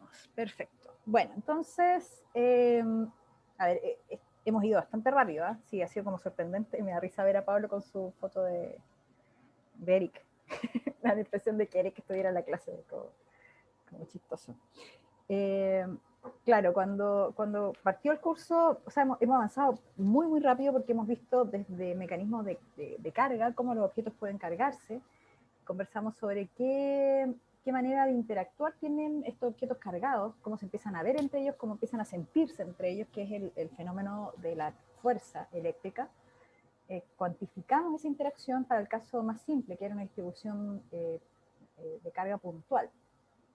Continuamos, perfecto. Bueno, entonces, a ver, hemos ido bastante rápido, ¿eh? Sí, ha sido como sorprendente. Me da risa ver a Pablo con su foto de Eric. Me da la impresión de que Eric estuviera en la clase, como chistoso. Claro, cuando partió el curso, o sea, hemos avanzado muy, muy rápido porque hemos visto desde mecanismos de carga, cómo los objetos pueden cargarse. Conversamos sobre qué manera de interactuar tienen estos objetos cargados, cómo se empiezan a ver entre ellos, cómo empiezan a sentirse entre ellos, que es el fenómeno de la fuerza eléctrica. Cuantificamos esa interacción para el caso más simple, que era una distribución de carga puntual,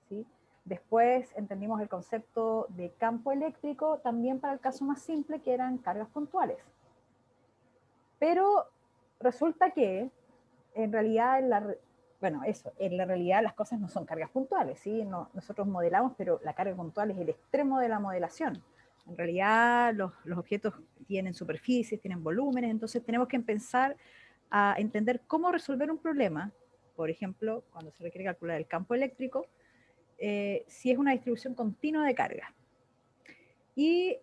¿sí? Después entendimos el concepto de campo eléctrico también para el caso más simple, que eran cargas puntuales. Pero resulta que en realidad en la realidad las cosas no son cargas puntuales, ¿sí? No, nosotros modelamos, pero la carga puntual es el extremo de la modelación. En realidad los objetos tienen superficies, tienen volúmenes, entonces tenemos que empezar a entender cómo resolver un problema, por ejemplo, cuando se requiere calcular el campo eléctrico, si es una distribución continua de carga. Y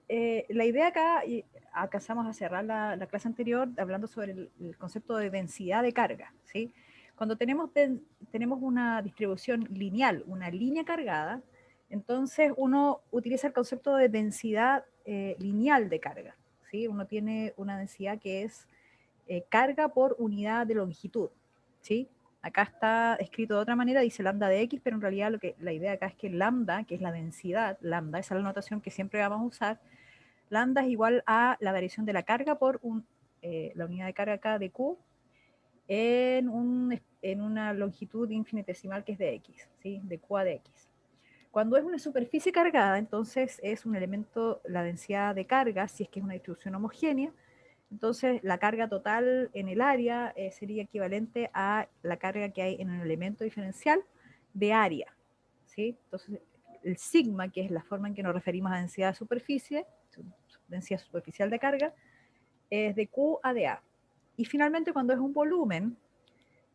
la idea acá, y alcanzamos a cerrar la clase anterior hablando sobre el concepto de densidad de carga, ¿sí? Cuando tenemos una distribución lineal, una línea cargada, entonces uno utiliza el concepto de densidad lineal de carga, ¿sí? Uno tiene una densidad que es carga por unidad de longitud, ¿sí? Acá está escrito de otra manera, dice lambda de x, pero en realidad la idea acá es que lambda, que es la densidad, lambda, esa es la notación que siempre vamos a usar, lambda es igual a la variación de la carga por la unidad de carga acá de Q en una longitud infinitesimal que es de x, ¿sí? De Q a de x. Cuando es una superficie cargada, entonces es un elemento, la densidad de carga, si es que es una distribución homogénea, entonces la carga total en el área sería equivalente a la carga que hay en un elemento diferencial de área, ¿sí? Entonces el sigma, que es la forma en que nos referimos a densidad de superficie, densidad superficial de carga, es de Q a de A. Y finalmente cuando es un volumen,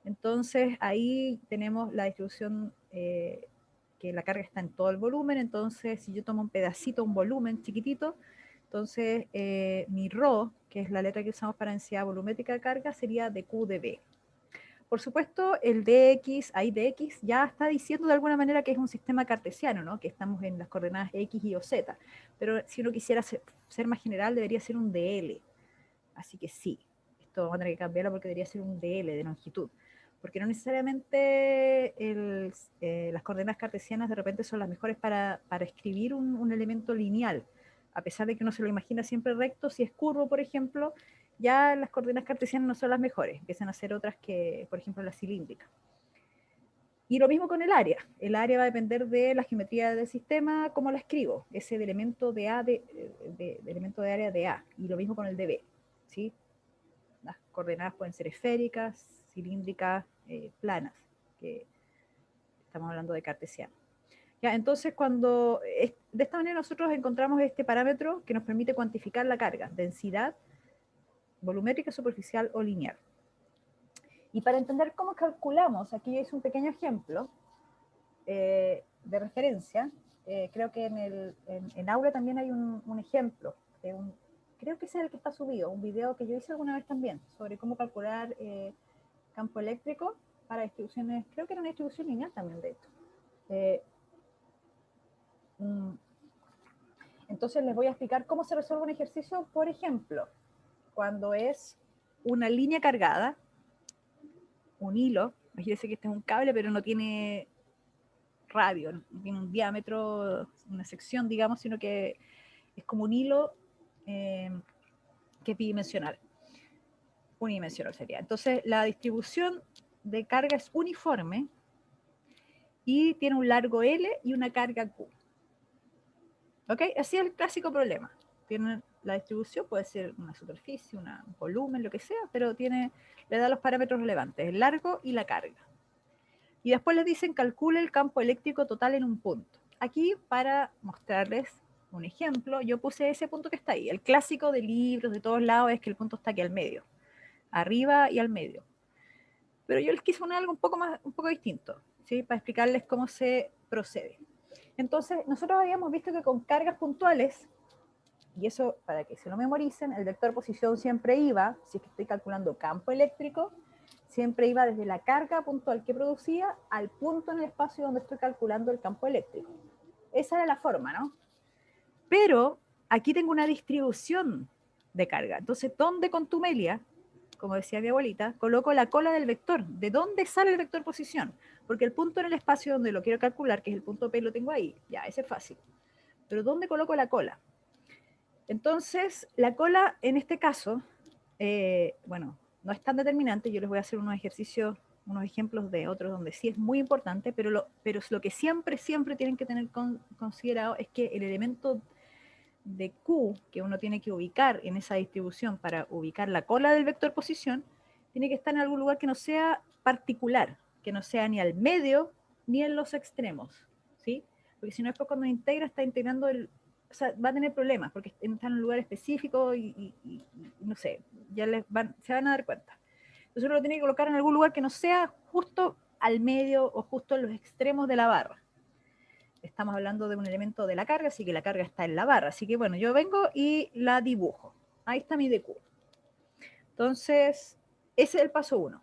entonces ahí tenemos la distribución que la carga está en todo el volumen, entonces si yo tomo un pedacito, un volumen chiquitito, entonces mi ρ, que es la letra que usamos para densidad volumétrica de carga, sería de Q de B. Por supuesto, el dx, ahí dx, ya está diciendo de alguna manera que es un sistema cartesiano, ¿no? Que estamos en las coordenadas x, y o, z. Pero si uno quisiera ser más general, debería ser un dl. Así que sí, esto vamos a tener que cambiarlo porque debería ser un dl de longitud. Porque no necesariamente las coordenadas cartesianas de repente son las mejores para escribir un elemento lineal. A pesar de que uno se lo imagina siempre recto, si es curvo, por ejemplo, ya las coordenadas cartesianas no son las mejores, empiezan a ser otras que, por ejemplo, la cilíndrica. Y lo mismo con el área. El área va a depender de la geometría del sistema, cómo la escribo, ese de elemento de A, de elemento de área de A. Y lo mismo con el de B, ¿sí? Las coordenadas pueden ser esféricas, cilíndricas, planas, que estamos hablando de cartesiano. Ya, entonces, de esta manera nosotros encontramos este parámetro que nos permite cuantificar la carga, densidad volumétrica, superficial o lineal. Y para entender cómo calculamos, aquí yo hice un pequeño ejemplo de referencia. Creo que en Aula también hay un ejemplo, creo que ese es el que está subido, un video que yo hice alguna vez también, sobre cómo calcular campo eléctrico para distribuciones, creo que era una distribución lineal también, de hecho. Entonces les voy a explicar cómo se resuelve un ejercicio, por ejemplo, cuando es una línea cargada, un hilo, imagínense que este es un cable, pero no tiene radio, no tiene un diámetro, una sección, digamos, sino que es como un hilo que es bidimensional. Unidimensional sería. Entonces, la distribución de carga es uniforme y tiene un largo L y una carga Q. ¿Ok? Así es el clásico problema. Tiene la distribución, puede ser una superficie, un volumen, lo que sea, pero le da los parámetros relevantes, el largo y la carga. Y después les dicen calcule el campo eléctrico total en un punto. Aquí, para mostrarles un ejemplo, yo puse ese punto que está ahí. El clásico de libros de todos lados es que el punto está aquí al medio, arriba y al medio. Pero yo les quise poner algo un poco distinto, ¿sí? Para explicarles cómo se procede. Entonces, nosotros habíamos visto que con cargas puntuales, y eso para que se lo memoricen, el vector posición siempre iba, si es que estoy calculando campo eléctrico, siempre iba desde la carga puntual que producía al punto en el espacio donde estoy calculando el campo eléctrico. Esa era la forma, ¿no? Pero aquí tengo una distribución de carga. Entonces, ¿dónde contumelia? Como decía mi abuelita, coloco la cola del vector. ¿De dónde sale el vector posición? Porque el punto en el espacio donde lo quiero calcular, que es el punto P, lo tengo ahí. Ya, ese es fácil. Pero ¿dónde coloco la cola? Entonces, la cola en este caso, bueno, no es tan determinante. Yo les voy a hacer unos ejercicios, unos ejemplos de otros donde sí es muy importante, pero lo que siempre tienen que tener considerado es que el elemento de Q que uno tiene que ubicar en esa distribución para ubicar la cola del vector posición, tiene que estar en algún lugar que no sea particular, que no sea ni al medio ni en los extremos, ¿sí? Porque si no, después cuando integra, está integrando o sea, va a tener problemas, porque está en un lugar específico y no sé, se van a dar cuenta. Entonces uno lo tiene que colocar en algún lugar que no sea justo al medio o justo en los extremos de la barra. Estamos hablando de un elemento de la carga, así que la carga está en la barra. Así que bueno, yo vengo y la dibujo. Ahí está mi DQ. Entonces, ese es el paso 1.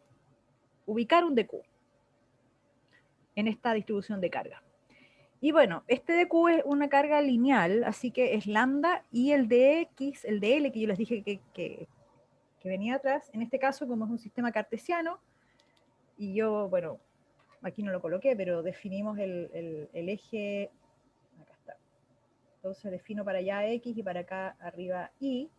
Ubicar un DQ en esta distribución de carga. Y bueno, este DQ es una carga lineal, así que es lambda, y el dx, el dl que yo les dije que venía atrás, en este caso como es un sistema cartesiano, y yo, bueno, aquí no lo coloqué, pero definimos el eje. Entonces defino para allá X y para acá arriba Y.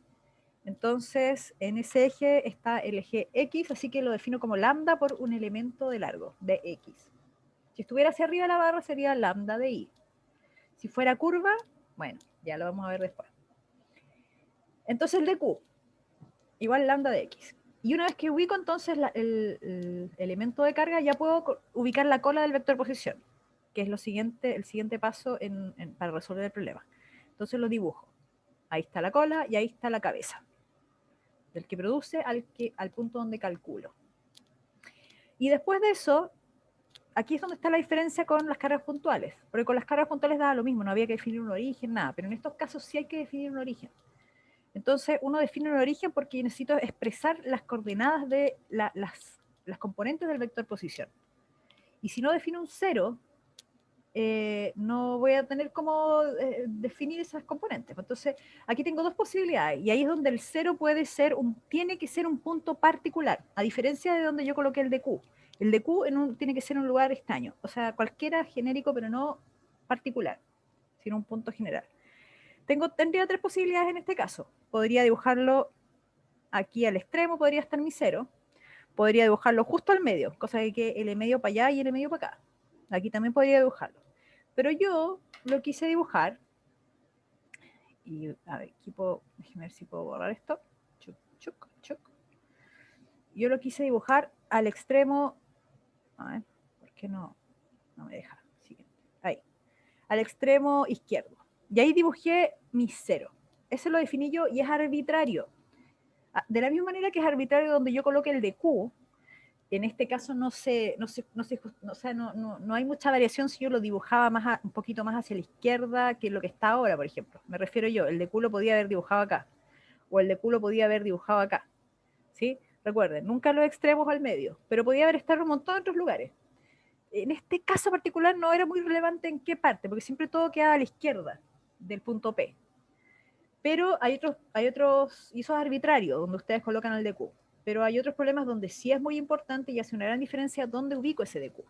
Entonces, en ese eje está el eje X, así que lo defino como lambda por un elemento de largo, de X. Si estuviera hacia arriba de la barra, sería lambda de Y. Si fuera curva, bueno, ya lo vamos a ver después. Entonces el de Q, igual lambda de X. Y una vez que ubico entonces el elemento de carga, ya puedo ubicar la cola del vector posición, que es el siguiente paso para resolver el problema. Entonces lo dibujo. Ahí está la cola y ahí está la cabeza, del que produce al punto donde calculo. Y después de eso, aquí es donde está la diferencia con las cargas puntuales, porque con las cargas puntuales daba lo mismo, no había que definir un origen, nada, pero en estos casos sí hay que definir un origen. Entonces uno define un origen porque necesito expresar las coordenadas de las componentes del vector posición. Y si no defino un cero, no voy a tener cómo definir esas componentes. Entonces, aquí tengo dos posibilidades, y ahí es donde el cero tiene que ser un punto particular, a diferencia de donde yo coloqué el de Q. El de Q tiene que ser un lugar extraño, o sea, cualquiera genérico, pero no particular, sino un punto general. Tendría tres posibilidades en este caso. Podría dibujarlo aquí al extremo, podría estar mi cero. Podría dibujarlo justo al medio, cosa de que el medio para allá y el medio para acá. Aquí también podría dibujarlo. Pero yo lo quise dibujar, y a ver, déjeme ver si puedo borrar esto. Chuc, chuc, chuc. Yo lo quise dibujar al extremo, a ver, ¿por qué no me deja? Siguiente. Ahí, al extremo izquierdo. Y ahí dibujé mi cero. Ese lo definí yo y es arbitrario. De la misma manera que es arbitrario donde yo coloque el de Q, en este caso no hay mucha variación si yo lo dibujaba un poquito más hacia la izquierda que lo que está ahora, por ejemplo. Me refiero yo, el de Q lo podía haber dibujado acá, o el de Q lo podía haber dibujado acá, ¿sí? Recuerden, nunca los extremos al medio, pero podía haber estado en un montón de otros lugares. En este caso particular no era muy relevante en qué parte, porque siempre todo quedaba a la izquierda del punto P. Pero hay otros, y eso es arbitrario, donde ustedes colocan el DQ. Pero hay otros problemas donde sí es muy importante y hace una gran diferencia dónde ubico ese DQ.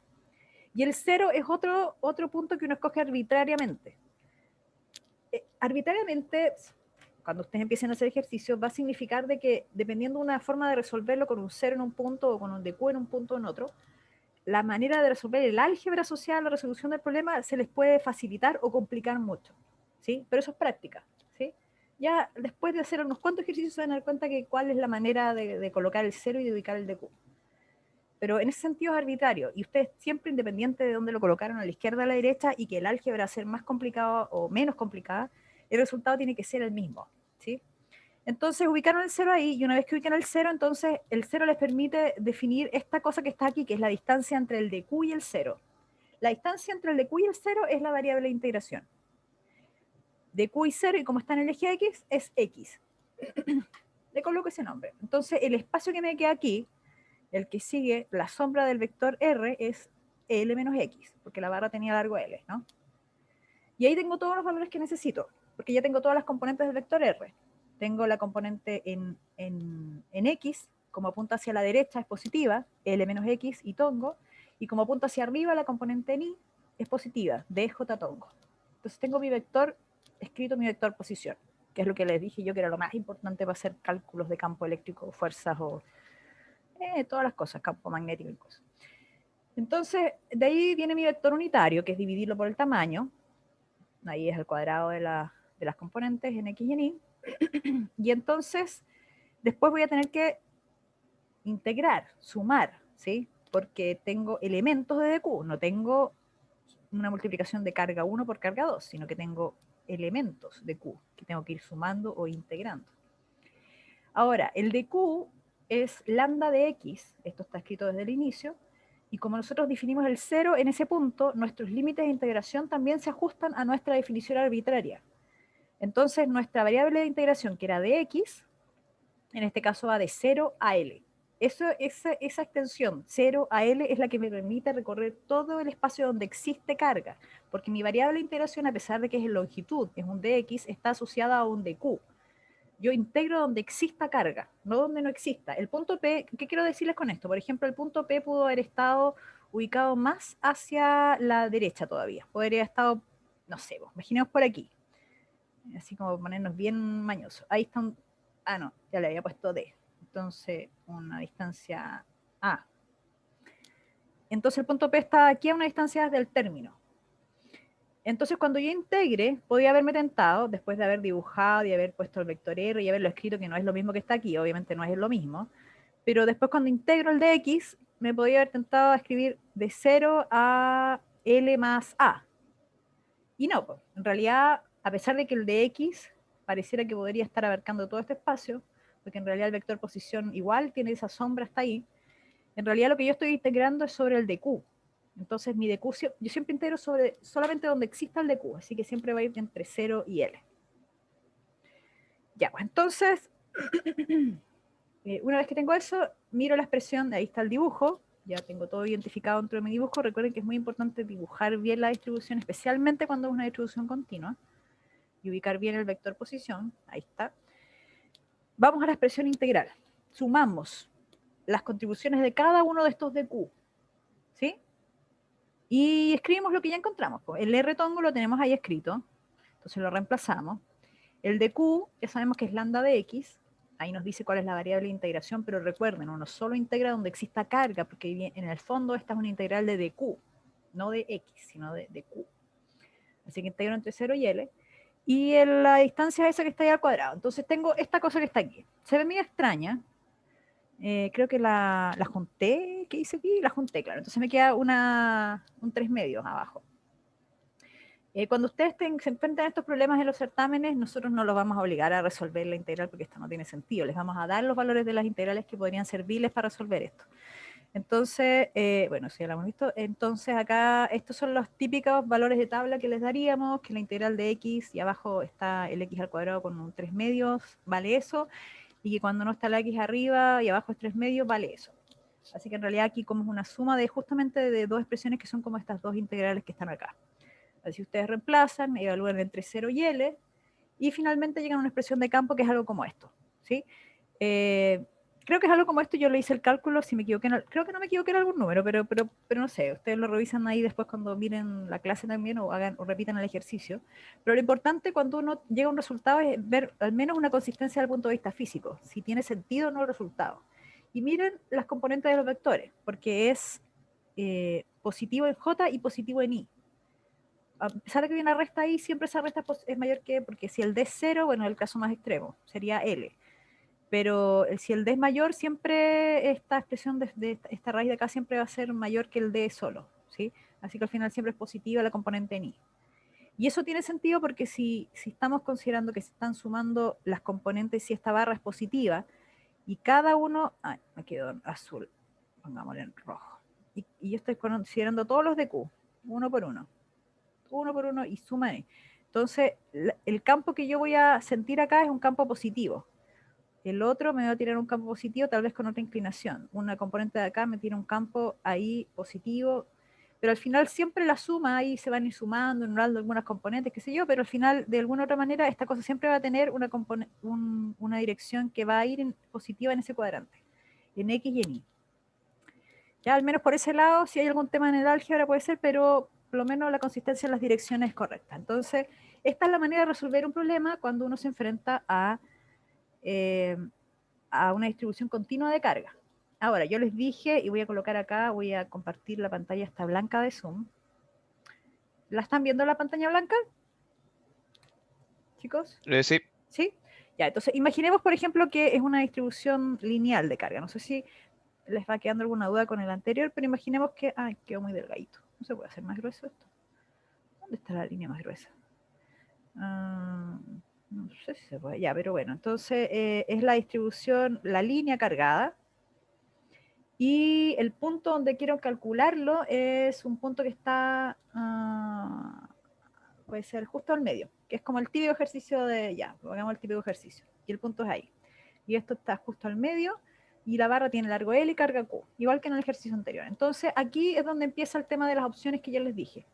Y el cero es otro punto que uno escoge arbitrariamente. Arbitrariamente, cuando ustedes empiecen a hacer ejercicios, va a significar de que dependiendo de una forma de resolverlo con un cero en un punto o con un DQ en un punto o en otro, la manera de resolver el álgebra asociada a la resolución del problema se les puede facilitar o complicar mucho, ¿sí? Pero eso es práctica, ¿sí? Ya después de hacer unos cuantos ejercicios se van a dar cuenta que cuál es la manera de colocar el cero y de ubicar el DQ. Pero en ese sentido es arbitrario, y ustedes siempre, independiente de dónde lo colocaron, a la izquierda o a la derecha, y que el álgebra va a ser más complicado o menos complicada, el resultado tiene que ser el mismo, ¿sí? Entonces ubicaron el cero ahí, y una vez que ubican el cero, entonces el cero les permite definir esta cosa que está aquí, que es la distancia entre el DQ y el cero. La distancia entre el de Q y el 0 es la variable de integración. De Q y 0, y como está en el eje X, es X. Le coloco ese nombre. Entonces, el espacio que me queda aquí, el que sigue la sombra del vector R, es L menos X, porque la barra tenía largo L, ¿no? Y ahí tengo todos los valores que necesito, porque ya tengo todas las componentes del vector R. Tengo la componente en X, como apunta hacia la derecha es positiva, L menos X y tongo, y como apunta hacia arriba la componente en Y es positiva, DJ tongo. Entonces tengo mi vector, escrito mi vector posición, que es lo que les dije yo que era lo más importante para hacer cálculos de campo eléctrico, fuerzas o todas las cosas, campo magnético y cosas. Entonces, de ahí viene mi vector unitario, que es dividirlo por el tamaño. Ahí es el cuadrado de las componentes en X y en Y. Y entonces, después voy a tener que integrar, sumar, ¿sí? Porque tengo elementos de DQ, no tengo una multiplicación de carga 1 por carga 2, sino que tengo elementos de Q que tengo que ir sumando o integrando. Ahora, el de Q es lambda de X, esto está escrito desde el inicio, y como nosotros definimos el 0 en ese punto, nuestros límites de integración también se ajustan a nuestra definición arbitraria. Entonces, nuestra variable de integración, que era de X, en este caso va de 0 a L. Esa extensión 0 a L es la que me permite recorrer todo el espacio donde existe carga, porque mi variable de integración, a pesar de que es en longitud, es un dx, está asociada a un dq. Yo integro donde exista carga, no donde no exista. El punto P, ¿qué quiero decirles con esto? Por ejemplo, el punto P pudo haber estado ubicado más hacia la derecha todavía. Podría haber estado, no sé, imaginemos por aquí. Así como ponernos bien mañosos. Ahí están, no, ya le había puesto D. Entonces, una distancia A. Entonces el punto P está aquí a una distancia del término. Entonces, cuando yo integre, podía haberme tentado, después de haber dibujado y haber puesto el vector R y haberlo escrito, que no es lo mismo que está aquí, obviamente no es lo mismo, pero después cuando integro el de X, me podía haber tentado a escribir de 0 a L más A. Y no, pues, en realidad, a pesar de que el de X pareciera que podría estar abarcando todo este espacio, porque en realidad el vector posición igual tiene esa sombra hasta ahí, en realidad lo que yo estoy integrando es sobre el de Q. Entonces mi DQ, yo siempre integro sobre solamente donde exista el DQ, así que siempre va a ir entre 0 y L. Ya, pues entonces, una vez que tengo eso, miro la expresión, ahí está el dibujo, ya tengo todo identificado dentro de mi dibujo. Recuerden que es muy importante dibujar bien la distribución, especialmente cuando es una distribución continua, y ubicar bien el vector posición, ahí está. Vamos a la expresión integral. Sumamos las contribuciones de cada uno de estos DQ, ¿sí? Y escribimos lo que ya encontramos. El R tongo lo tenemos ahí escrito, entonces lo reemplazamos. El de Q, ya sabemos que es lambda de X, ahí nos dice cuál es la variable de integración, pero recuerden, uno solo integra donde exista carga, porque en el fondo esta es una integral de dq, no de X, sino de Q. Así que integro entre 0 y L. Y la distancia esa que está ahí al cuadrado. Entonces tengo esta cosa que está aquí. Se ve medio extraña. Creo que la junté, ¿qué hice aquí? La junté, claro. Entonces me queda un 3 medios abajo. Cuando ustedes se enfrentan a estos problemas en los certámenes, nosotros no los vamos a obligar a resolver la integral porque esto no tiene sentido. Les vamos a dar los valores de las integrales que podrían servirles para resolver esto. Entonces, bueno, si ya lo hemos visto, entonces acá estos son los típicos valores de tabla que les daríamos, que la integral de x y abajo está el x al cuadrado con un 3 medios, vale eso, y que cuando no está la x arriba y abajo es 3 medios, vale eso. Así que en realidad aquí como es una suma de justamente de dos expresiones que son como estas dos integrales que están acá. Así ustedes reemplazan, evalúan entre 0 y L, y finalmente llegan a una expresión de campo que es algo como esto, ¿sí? Creo que es algo como esto, yo le hice el cálculo, si me equivoqué, creo que no me equivoqué en algún número, pero no sé, ustedes lo revisan ahí después cuando miren la clase también o repitan el ejercicio. Pero lo importante cuando uno llega a un resultado es ver al menos una consistencia desde el punto de vista físico, si tiene sentido o no el resultado. Y miren las componentes de los vectores, porque es positivo en J y positivo en I. A pesar de que hay una resta ahí, siempre esa resta es mayor que, porque si el D es 0, bueno, el caso más extremo, sería L. Pero si el D es mayor, siempre esta expresión de esta raíz de acá siempre va a ser mayor que el D solo, ¿sí? Así que al final siempre es positiva la componente en I. Y eso tiene sentido porque si estamos considerando que se están sumando las componentes, si esta barra es positiva, y cada uno, me quedó en azul, pongámosle en rojo, y yo estoy considerando todos los de Q, uno por uno y suma n. Entonces, el campo que yo voy a sentir acá es un campo positivo. El otro me va a tirar un campo positivo, tal vez con otra inclinación. Una componente de acá me tira un campo ahí positivo, pero al final siempre la suma, ahí se van a ir sumando, anulando algunas componentes, qué sé yo, pero al final, de alguna otra manera, esta cosa siempre va a tener una dirección que va a ir positiva en ese cuadrante, en X y en Y. Ya al menos por ese lado, si hay algún tema en el álgebra puede ser, pero por lo menos la consistencia en las direcciones es correcta. Entonces, esta es la manera de resolver un problema cuando uno se enfrenta a una distribución continua de carga. Ahora, yo les dije, y voy a colocar acá, voy a compartir la pantalla esta blanca de Zoom. ¿La están viendo la pantalla blanca? ¿Chicos? Sí. ¿Sí? Ya, entonces imaginemos, por ejemplo, que es una distribución lineal de carga. No sé si les va quedando alguna duda con el anterior, pero imaginemos que... Ay, quedó muy delgadito. ¿No se puede hacer más grueso esto? ¿Dónde está la línea más gruesa? No sé si se puede. Ya, pero bueno, entonces es la distribución, la línea cargada. Y el punto donde quiero calcularlo es un punto que está, puede ser justo al medio, que es como el típico ejercicio de, ya, hagamos el típico ejercicio. Y el punto es ahí. Y esto está justo al medio, y la barra tiene largo L y carga Q, igual que en el ejercicio anterior. Entonces aquí es donde empieza el tema de las opciones que ya les dije.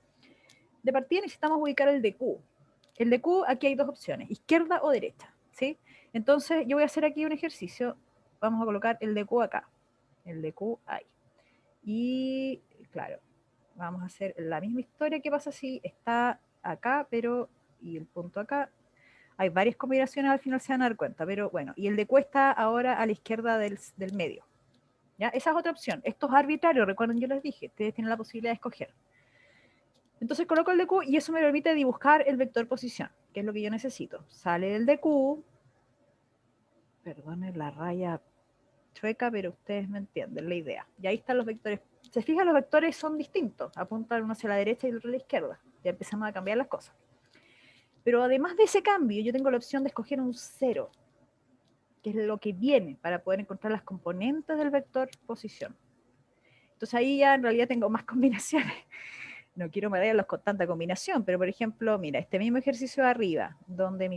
De partida necesitamos ubicar el de Q. El de Q, aquí hay dos opciones, izquierda o derecha, ¿sí? Entonces yo voy a hacer aquí un ejercicio, vamos a colocar el de Q acá, el de Q ahí. Y claro, vamos a hacer la misma historia. ¿Qué pasa si está acá, pero y el punto acá? Hay varias combinaciones, al final se van a dar cuenta, pero bueno, y el de Q está ahora a la izquierda del medio. ¿Ya? Esa es otra opción. Esto es arbitrario, recuerden, yo les dije, ustedes tienen la posibilidad de escoger. Entonces coloco el de Q y eso me permite dibujar el vector posición, que es lo que yo necesito. Sale el de Q, perdonen la raya chueca, pero ustedes me entienden la idea. Y ahí están los vectores. Se fijan, los vectores son distintos, apuntan uno hacia la derecha y el otro a la izquierda. Ya empezamos a cambiar las cosas. Pero además de ese cambio, yo tengo la opción de escoger un 0, que es lo que viene para poder encontrar las componentes del vector posición. Entonces ahí ya en realidad tengo más combinaciones. No quiero marearlos con tanta combinación, pero por ejemplo, mira, este mismo ejercicio de arriba, donde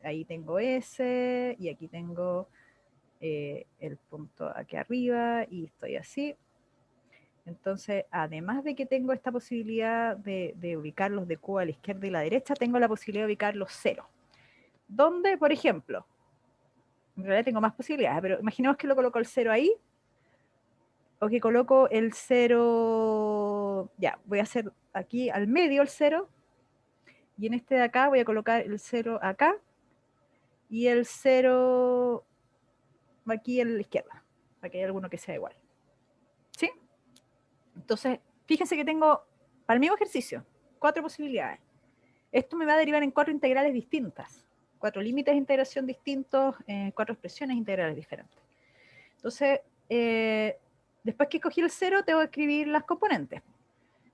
ahí tengo S y aquí tengo el punto aquí arriba y estoy así. Entonces, además de que tengo esta posibilidad de ubicar los de Q a la izquierda y la derecha, tengo la posibilidad de ubicar los ceros. ¿Dónde, por ejemplo? En realidad tengo más posibilidades, pero imaginemos que lo coloco el 0 ahí, o que coloco el 0, ya, voy a hacer aquí al medio el 0, y en este de acá voy a colocar el 0 acá, y el 0 aquí a la izquierda, para que haya alguno que sea igual. ¿Sí? Entonces, fíjense que tengo, para el mismo ejercicio, 4 posibilidades. Esto me va a derivar en 4 integrales distintas, 4 límites de integración distintos, 4 expresiones integrales diferentes. Entonces, después que escogí el 0, tengo que escribir las componentes.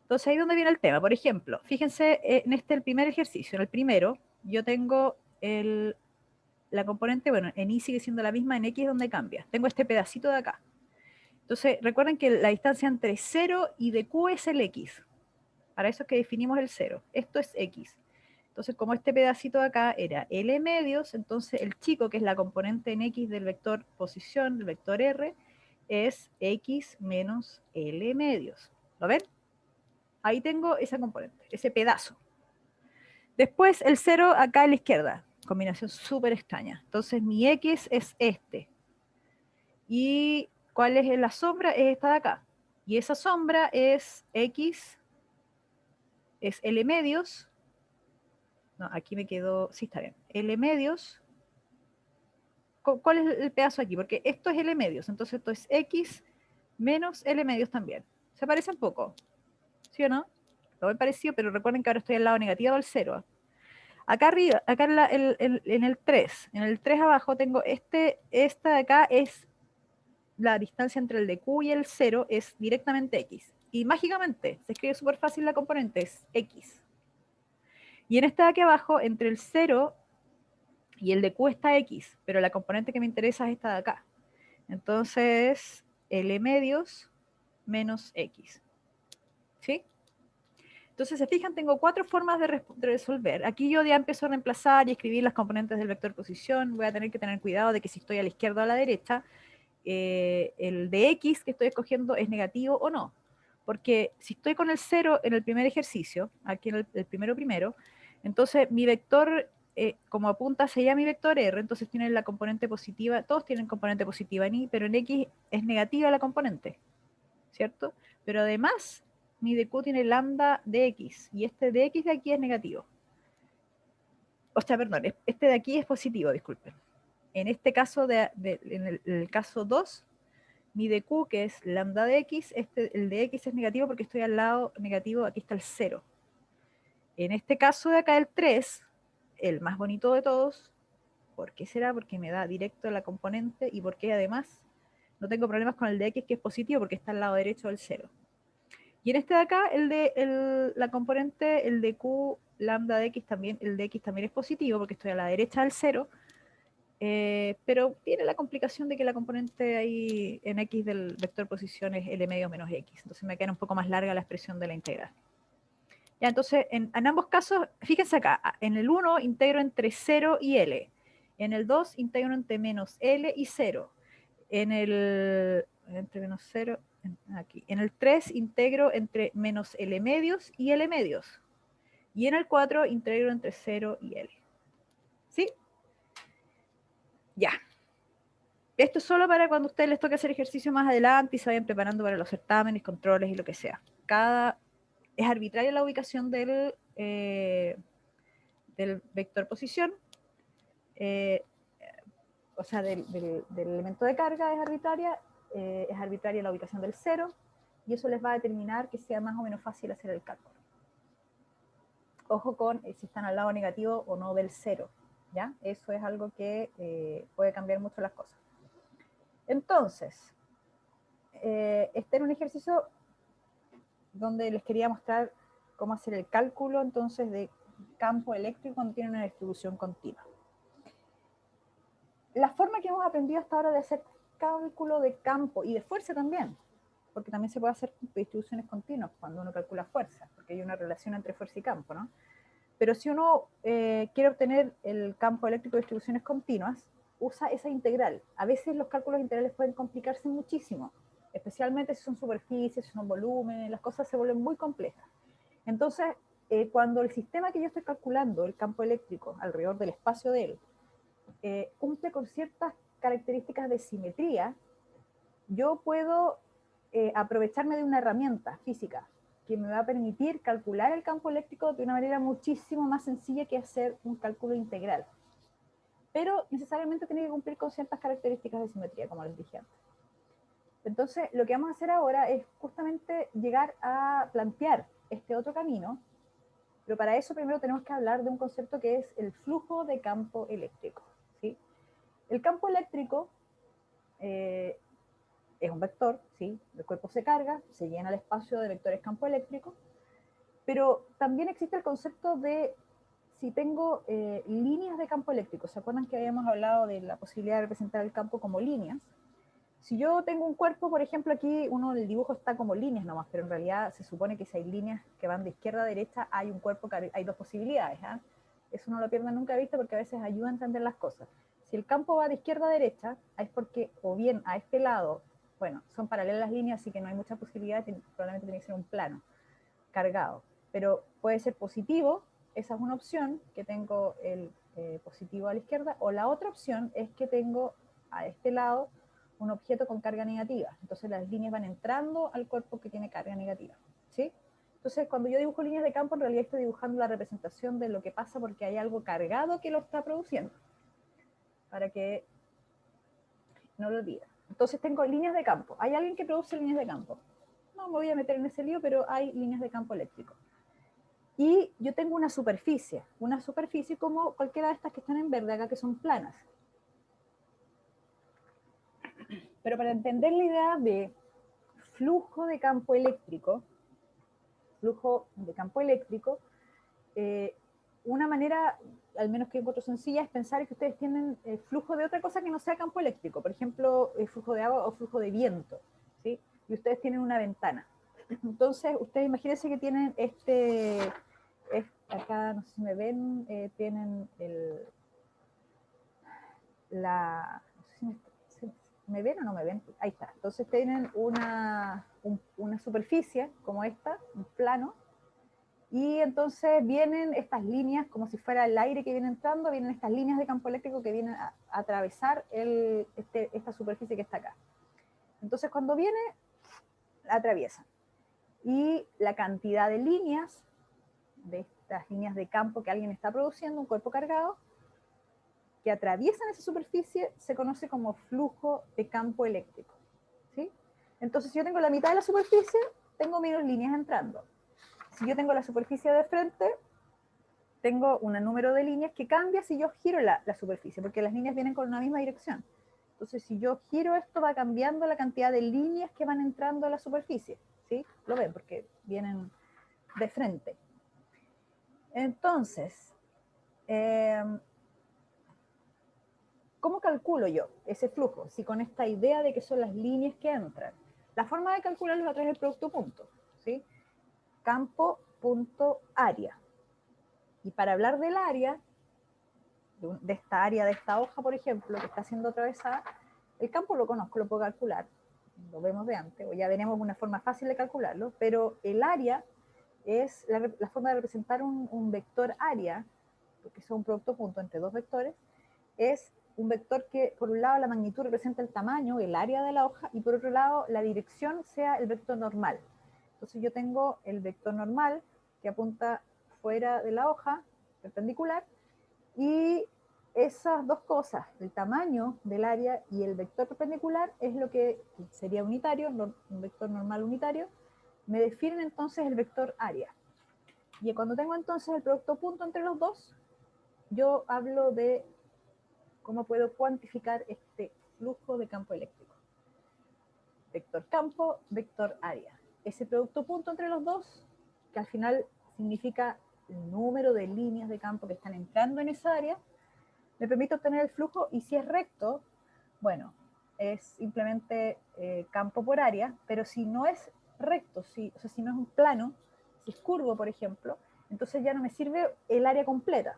Entonces, ahí es donde viene el tema. Por ejemplo, fíjense en el primer ejercicio. En el primero, yo tengo la componente, bueno, en Y sigue siendo la misma, en X es donde cambia. Tengo este pedacito de acá. Entonces, recuerden que la distancia entre 0 y de Q es el X. Para eso es que definimos el 0. Esto es X. Entonces, como este pedacito de acá era L medios, entonces el chico, que es la componente en X del vector posición, del vector R, es X menos L medios. ¿Lo ven? Ahí tengo esa componente, ese pedazo. Después el 0 acá a la izquierda. Combinación súper extraña. Entonces mi X es este. ¿Y cuál es la sombra? Es esta de acá. Y esa sombra es X, es L medios. No, aquí me quedó, sí está bien. L medios. ¿Cuál es el pedazo aquí? Porque esto es L medios, entonces esto es X menos L medios también. Se parece un poco, ¿sí o no? Lo ven parecido, pero recuerden que ahora estoy al lado negativo del 0. Acá arriba, acá en el 3, en el 3 abajo tengo esta de acá es la distancia entre el de Q y el 0 es directamente X. Y mágicamente, se escribe súper fácil la componente, es X. Y en esta de aquí abajo, entre el 0 y el de Q está X, pero la componente que me interesa es esta de acá. Entonces, L medios menos X. ¿Sí? Entonces, se fijan, tengo 4 formas de resolver. Aquí yo ya empiezo a reemplazar y escribir las componentes del vector posición. Voy a tener que tener cuidado de que si estoy a la izquierda o a la derecha, el de x que estoy escogiendo es negativo o no. Porque si estoy con el 0 en el primer ejercicio, aquí en el primero, entonces mi vector, como apunta hacia mi vector r, entonces tiene la componente positiva, todos tienen componente positiva en y, pero en x es negativa la componente, ¿cierto? Pero además, mi de q tiene lambda de x, y este de x de aquí es negativo. O sea, perdón, este de aquí es positivo, disculpen. En este caso, en el caso 2, mi de q, que es lambda de x, el de x es negativo porque estoy al lado negativo, aquí está el 0. En este caso de acá, el 3, el más bonito de todos, ¿por qué será? Porque me da directo la componente y porque además no tengo problemas con el de x, que es positivo porque está al lado derecho del 0. Y en este de acá, la componente, el de q lambda de x también, el de x también es positivo porque estoy a la derecha del 0, pero tiene la complicación de que la componente ahí en x del vector posición es L medio menos x, entonces me queda un poco más larga la expresión de la integral. Ya, entonces, en ambos casos, fíjense acá, en el 1 integro entre 0 y L, en el 2 integro entre menos L y 0, entre menos 0, aquí, en el 3 integro entre menos L medios y L medios, y en el 4 integro entre 0 y L. ¿Sí? Ya. Esto es solo para cuando a ustedes les toque hacer ejercicio más adelante y se vayan preparando para los certámenes, controles y lo que sea. Es arbitraria la ubicación del vector posición, o sea, del elemento de carga es arbitraria la ubicación del 0, y eso les va a determinar que sea más o menos fácil hacer el cálculo. Ojo con si están al lado negativo o no del 0, ¿ya? Eso es algo que puede cambiar mucho las cosas. Entonces, este era un ejercicio donde les quería mostrar cómo hacer el cálculo entonces de campo eléctrico cuando tienen una distribución continua. La forma que hemos aprendido hasta ahora de hacer cálculo de campo y de fuerza también, porque también se puede hacer distribuciones continuas cuando uno calcula fuerza, porque hay una relación entre fuerza y campo, ¿no? Pero si uno quiere obtener el campo eléctrico de distribuciones continuas, usa esa integral. A veces los cálculos integrales pueden complicarse muchísimo, especialmente si son superficies, si son volúmenes, las cosas se vuelven muy complejas. Entonces, cuando el sistema que yo estoy calculando, el campo eléctrico, alrededor del espacio de él, cumple con ciertas características de simetría, yo puedo aprovecharme de una herramienta física que me va a permitir calcular el campo eléctrico de una manera muchísimo más sencilla que hacer un cálculo integral. Pero necesariamente tiene que cumplir con ciertas características de simetría, como les dije antes. Entonces, lo que vamos a hacer ahora es justamente llegar a plantear este otro camino, pero para eso primero tenemos que hablar de un concepto que es el flujo de campo eléctrico, ¿sí? El campo eléctrico es un vector, ¿sí? El cuerpo se carga, se llena el espacio de vectores campo eléctrico, pero también existe el concepto de si tengo líneas de campo eléctrico. ¿Se acuerdan que habíamos hablado de la posibilidad de representar el campo como líneas? Si yo tengo un cuerpo, por ejemplo, aquí el dibujo está como líneas nomás, pero en realidad se supone que si hay líneas que van de izquierda a derecha, hay un cuerpo que hay dos posibilidades. ¿eh? Eso no lo pierdan nunca de vista porque a veces ayuda a entender las cosas. Si el campo va de izquierda a derecha, es porque o bien a este lado, bueno, son paralelas las líneas, así que no hay mucha posibilidad, probablemente tiene que ser un plano cargado. Pero puede ser positivo, esa es una opción, que tengo el positivo a la izquierda, o la otra opción es que tengo a este lado un objeto con carga negativa. Entonces las líneas van entrando al cuerpo que tiene carga negativa, ¿sí? Entonces cuando yo dibujo líneas de campo, en realidad estoy dibujando la representación de lo que pasa porque hay algo cargado que lo está produciendo, para que no lo olviden. Entonces tengo líneas de campo. ¿Hay alguien que produce líneas de campo? No me voy a meter en ese lío, pero hay líneas de campo eléctrico. Y yo tengo una superficie como cualquiera de estas que están en verde acá, que son planas. Pero para entender la idea de flujo de campo eléctrico, una manera, al menos que encuentro sencilla, es pensar que ustedes tienen flujo de otra cosa que no sea campo eléctrico, por ejemplo, flujo de agua o flujo de viento, ¿sí? Y ustedes tienen una ventana. Entonces, ustedes imagínense que tienen acá, no sé si me ven, tienen no sé si me ven o no me ven, ahí está. Entonces tienen una superficie como esta, un plano, y entonces vienen estas líneas, como si fuera el aire que viene entrando, vienen estas líneas de campo eléctrico que vienen a atravesar esta superficie que está acá. Entonces cuando viene, la atraviesan. Y la cantidad de líneas, de estas líneas de campo que alguien está produciendo, un cuerpo cargado, que atraviesan esa superficie, se conoce como flujo de campo eléctrico. ¿Sí? Entonces, si yo tengo la mitad de la superficie, tengo menos líneas entrando. Si yo tengo la superficie de frente, tengo un número de líneas que cambia si yo giro la superficie, porque las líneas vienen con una misma dirección. Entonces, si yo giro esto, va cambiando la cantidad de líneas que van entrando a la superficie. ¿Sí? Lo ven, porque vienen de frente. Entonces, ¿cómo calculo yo ese flujo? Si con esta idea de que son las líneas que entran. La forma de calcularlo es a través del producto punto. ¿Sí? Campo punto área. Y para hablar del área, de esta área, de esta hoja, por ejemplo, que está siendo atravesada, el campo lo conozco, lo puedo calcular, lo vemos de antes, o ya veremos una forma fácil de calcularlo, pero el área es la forma de representar un vector área, porque es un producto punto entre dos vectores, es un vector que por un lado la magnitud representa el tamaño, el área de la hoja, y por otro lado la dirección sea el vector normal. Entonces yo tengo el vector normal que apunta fuera de la hoja, perpendicular, y esas dos cosas, el tamaño del área y el vector perpendicular, es lo que sería unitario, un vector normal unitario, me definen entonces el vector área. Y cuando tengo entonces el producto punto entre los dos, yo hablo de cómo puedo cuantificar este flujo de campo eléctrico. Vector campo, vector área. Ese producto punto entre los dos, que al final significa el número de líneas de campo que están entrando en esa área, me permite obtener el flujo, y si es recto, bueno, es simplemente campo por área, pero si no es recto, o sea, si no es un plano, si es curvo, por ejemplo, entonces ya no me sirve el área completa,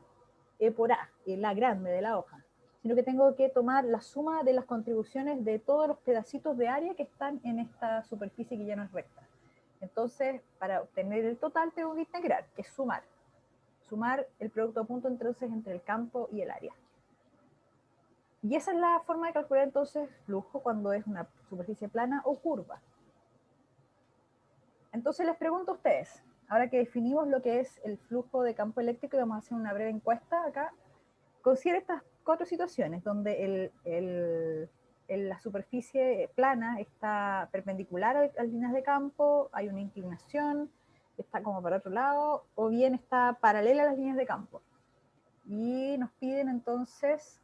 E por A, el A grande de la hoja, sino que tengo que tomar la suma de las contribuciones de todos los pedacitos de área que están en esta superficie que ya no es recta. Entonces, para obtener el total tengo que integrar, que es sumar el producto a punto entonces entre el campo y el área. Y esa es la forma de calcular entonces flujo cuando es una superficie plana o curva. Entonces les pregunto a ustedes, ahora que definimos lo que es el flujo de campo eléctrico, y vamos a hacer una breve encuesta acá, considera estas 4 situaciones donde la superficie plana está perpendicular a las líneas de campo, hay una inclinación, está como para otro lado, o bien está paralela a las líneas de campo. Y nos piden entonces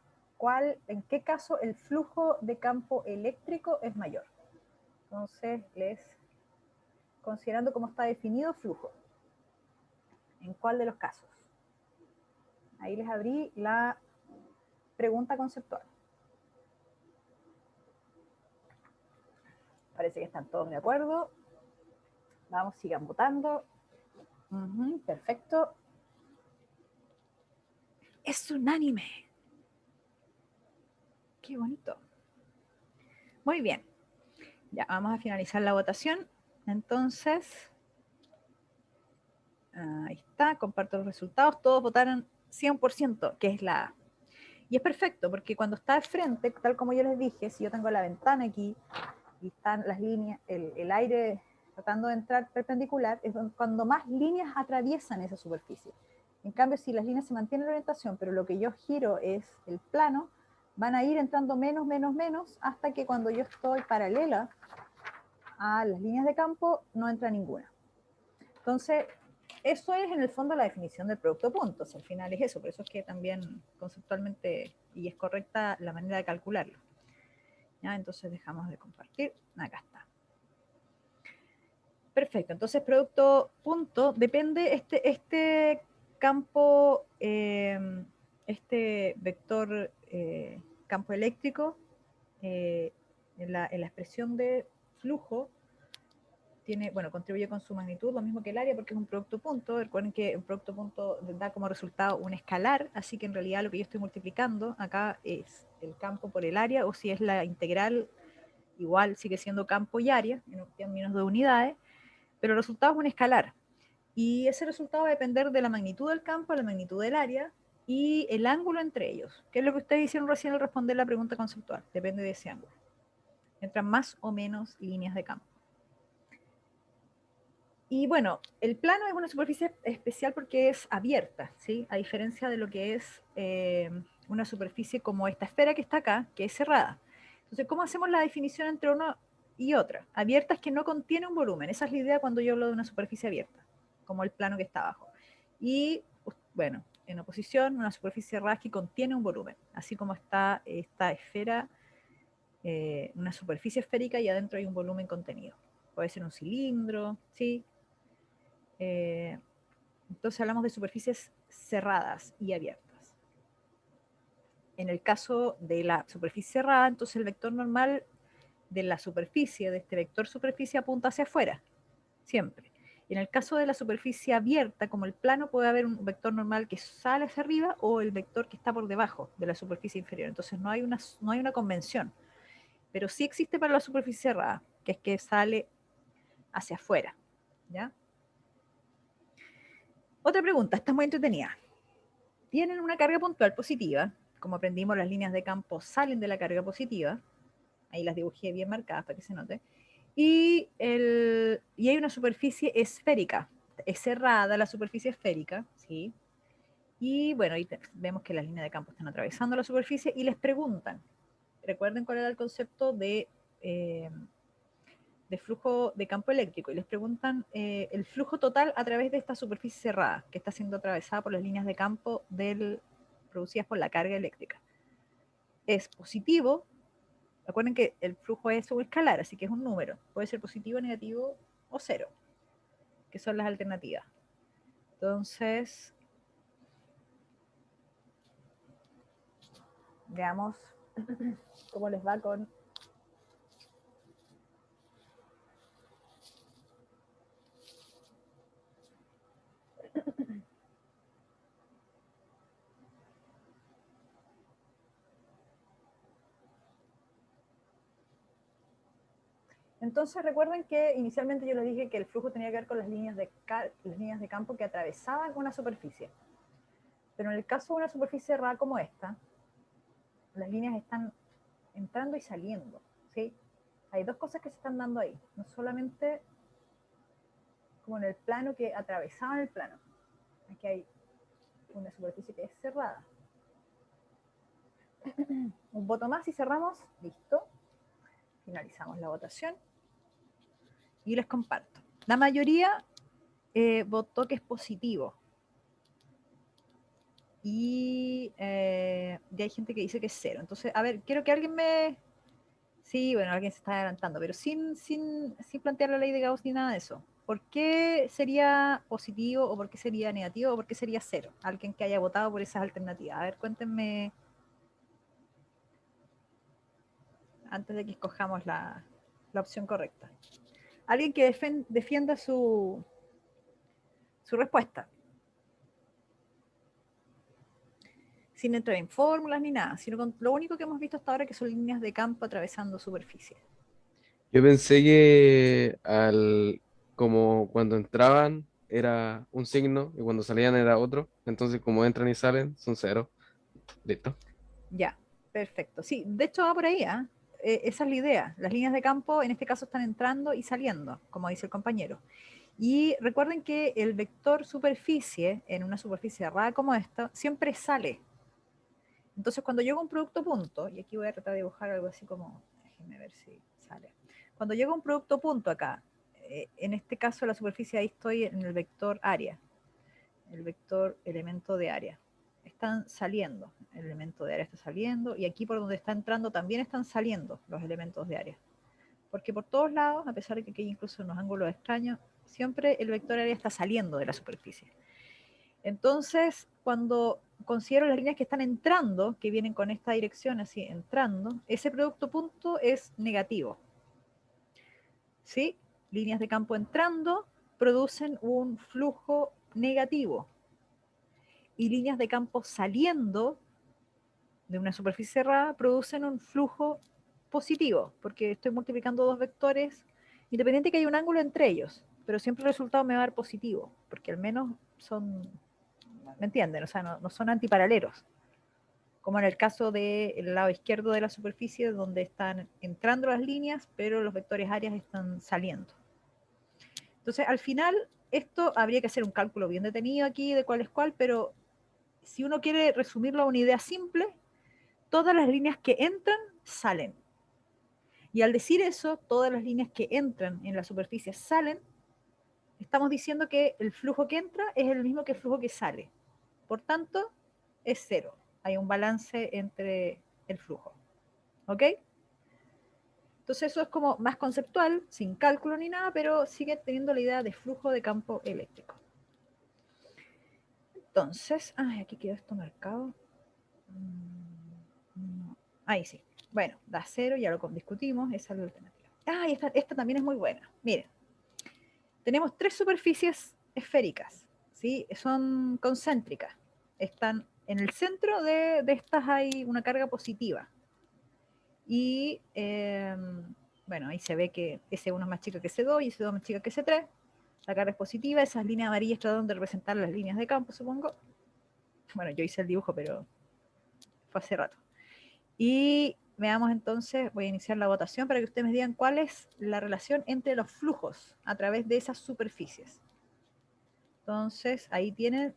en qué caso el flujo de campo eléctrico es mayor. Entonces, considerando cómo está definido flujo, ¿en cuál de los casos? Ahí les abrí la pregunta conceptual. Parece que están todos de acuerdo. Vamos, sigan votando. Perfecto. Es unánime. Qué bonito. Muy bien. Ya, vamos a finalizar la votación. Entonces, ahí está, comparto los resultados. Todos votaron 100%, que es la A. Y es perfecto, porque cuando está al frente, tal como yo les dije, si yo tengo la ventana aquí y están las líneas, el aire tratando de entrar perpendicular, es cuando más líneas atraviesan esa superficie. En cambio, si las líneas se mantienen en orientación, pero lo que yo giro es el plano, van a ir entrando menos, menos, menos, hasta que cuando yo estoy paralela a las líneas de campo, no entra ninguna. Entonces, eso es en el fondo la definición del producto puntos, al final es eso, por eso es que también conceptualmente, y es correcta la manera de calcularlo. ¿Ya? Entonces dejamos de compartir, acá está. Perfecto, entonces producto punto, depende este campo, este vector campo eléctrico, en la expresión de flujo, contribuye con su magnitud, lo mismo que el área, porque es un producto punto. Recuerden que un producto punto da como resultado un escalar, así que en realidad lo que yo estoy multiplicando acá es el campo por el área, o si es la integral, igual sigue siendo campo y área, en términos de unidades, pero el resultado es un escalar. Y ese resultado va a depender de la magnitud del campo, la magnitud del área y el ángulo entre ellos, que es lo que ustedes hicieron recién al responder la pregunta conceptual. Depende de ese ángulo. Entran más o menos líneas de campo. Y bueno, el plano es una superficie especial porque es abierta, ¿sí? A diferencia de lo que es una superficie como esta esfera que está acá, que es cerrada. Entonces, ¿cómo hacemos la definición entre una y otra? Abierta es que no contiene un volumen. Esa es la idea cuando yo hablo de una superficie abierta, como el plano que está abajo. Y, bueno, en oposición, una superficie cerrada es que contiene un volumen, así como está esta esfera, una superficie esférica y adentro hay un volumen contenido. Puede ser un cilindro, ¿sí? Entonces hablamos de superficies cerradas y abiertas. En el caso de la superficie cerrada, entonces el vector normal de la superficie, de este vector superficie, apunta hacia afuera, siempre. En el caso de la superficie abierta, como el plano, puede haber un vector normal que sale hacia arriba o el vector que está por debajo de la superficie inferior. Entonces no hay una convención, pero sí existe para la superficie cerrada, que es que sale hacia afuera, ¿ya? Otra pregunta, está muy entretenida. Tienen una carga puntual positiva, como aprendimos, las líneas de campo salen de la carga positiva, ahí las dibujé bien marcadas para que se note, y hay una superficie esférica, es cerrada la superficie esférica, ¿sí? Y bueno, ahí vemos que las líneas de campo están atravesando la superficie y les preguntan, recuerden cuál era el concepto de flujo de campo eléctrico, y les preguntan el flujo total a través de esta superficie cerrada, que está siendo atravesada por las líneas de campo producidas por la carga eléctrica. Es positivo, recuerden que el flujo es un escalar, así que es un número, puede ser positivo, negativo o cero, que son las alternativas. Entonces, veamos cómo les va con... Entonces recuerden que inicialmente yo les dije que el flujo tenía que ver con las líneas de campo que atravesaban una superficie. Pero en el caso de una superficie cerrada como esta, las líneas están entrando y saliendo, ¿sí? Hay dos cosas que se están dando ahí, no solamente como en el plano que atravesaban el plano. Aquí hay una superficie que es cerrada. Un voto más y cerramos, listo. Finalizamos la votación y les comparto. La mayoría votó que es positivo. Y hay gente que dice que es cero. Entonces, a ver, quiero que alguien me... Sí, bueno, alguien se está adelantando, pero sin plantear la ley de Gauss ni nada de eso. ¿Por qué sería positivo o por qué sería negativo o por qué sería cero? Alguien que haya votado por esas alternativas. A ver, cuéntenme antes de que escojamos la opción correcta. Alguien que defienda su respuesta. Sin entrar en fórmulas ni nada, sino con lo único que hemos visto hasta ahora que son líneas de campo atravesando superficie. Yo pensé que como cuando entraban era un signo y cuando salían era otro. Entonces, como entran y salen, son cero. Listo. Ya, perfecto. Sí, de hecho va por ahí, ¿eh? Esa es la idea. Las líneas de campo en este caso están entrando y saliendo, como dice el compañero. Y recuerden que el vector superficie, en una superficie cerrada como esta, siempre sale. Entonces, cuando llego a un producto punto, y aquí voy a tratar de dibujar algo así como, déjenme ver si sale. Cuando llego a un producto punto acá, en este caso la superficie, ahí estoy en el vector área, el vector elemento de área. Están saliendo, el elemento de área está saliendo, y aquí por donde está entrando también están saliendo los elementos de área. Porque por todos lados, a pesar de que aquí hay incluso unos ángulos extraños, siempre el vector área está saliendo de la superficie. Entonces, cuando considero las líneas que están entrando, que vienen con esta dirección así, entrando, ese producto punto es negativo. ¿Sí? líneas de campo entrando producen un flujo negativo y líneas de campo saliendo de una superficie cerrada producen un flujo positivo, porque estoy multiplicando dos vectores, independiente que haya un ángulo entre ellos, pero siempre el resultado me va a dar positivo, porque al menos son, ¿me entienden? O sea, no son antiparalelos, como en el caso del lado izquierdo de la superficie, donde están entrando las líneas, pero los vectores áreas están saliendo. Entonces, al final, esto habría que hacer un cálculo bien detenido aquí de cuál es cuál, pero si uno quiere resumirlo a una idea simple, todas las líneas que entran salen. Y al decir eso, todas las líneas que entran en la superficie salen, estamos diciendo que el flujo que entra es el mismo que el flujo que sale. Por tanto, es cero. Hay un balance entre el flujo. ¿Ok? Entonces eso es como más conceptual, sin cálculo ni nada, pero sigue teniendo la idea de flujo de campo eléctrico. Entonces, aquí quedó esto marcado. No. Ahí sí. Bueno, da cero, ya lo discutimos, esa es la alternativa. Esta también es muy buena. Miren, tenemos tres superficies esféricas, ¿sí? Son concéntricas. Están en el centro de estas hay una carga positiva. Y bueno, ahí se ve que S1 es más chica que S2 y S2 es más chica que S3. La carga es positiva, esas líneas amarillas tratan de representar las líneas de campo, supongo. Bueno, yo hice el dibujo, pero fue hace rato. Y veamos entonces, voy a iniciar la votación para que ustedes me digan cuál es la relación entre los flujos a través de esas superficies. Entonces, ahí tienen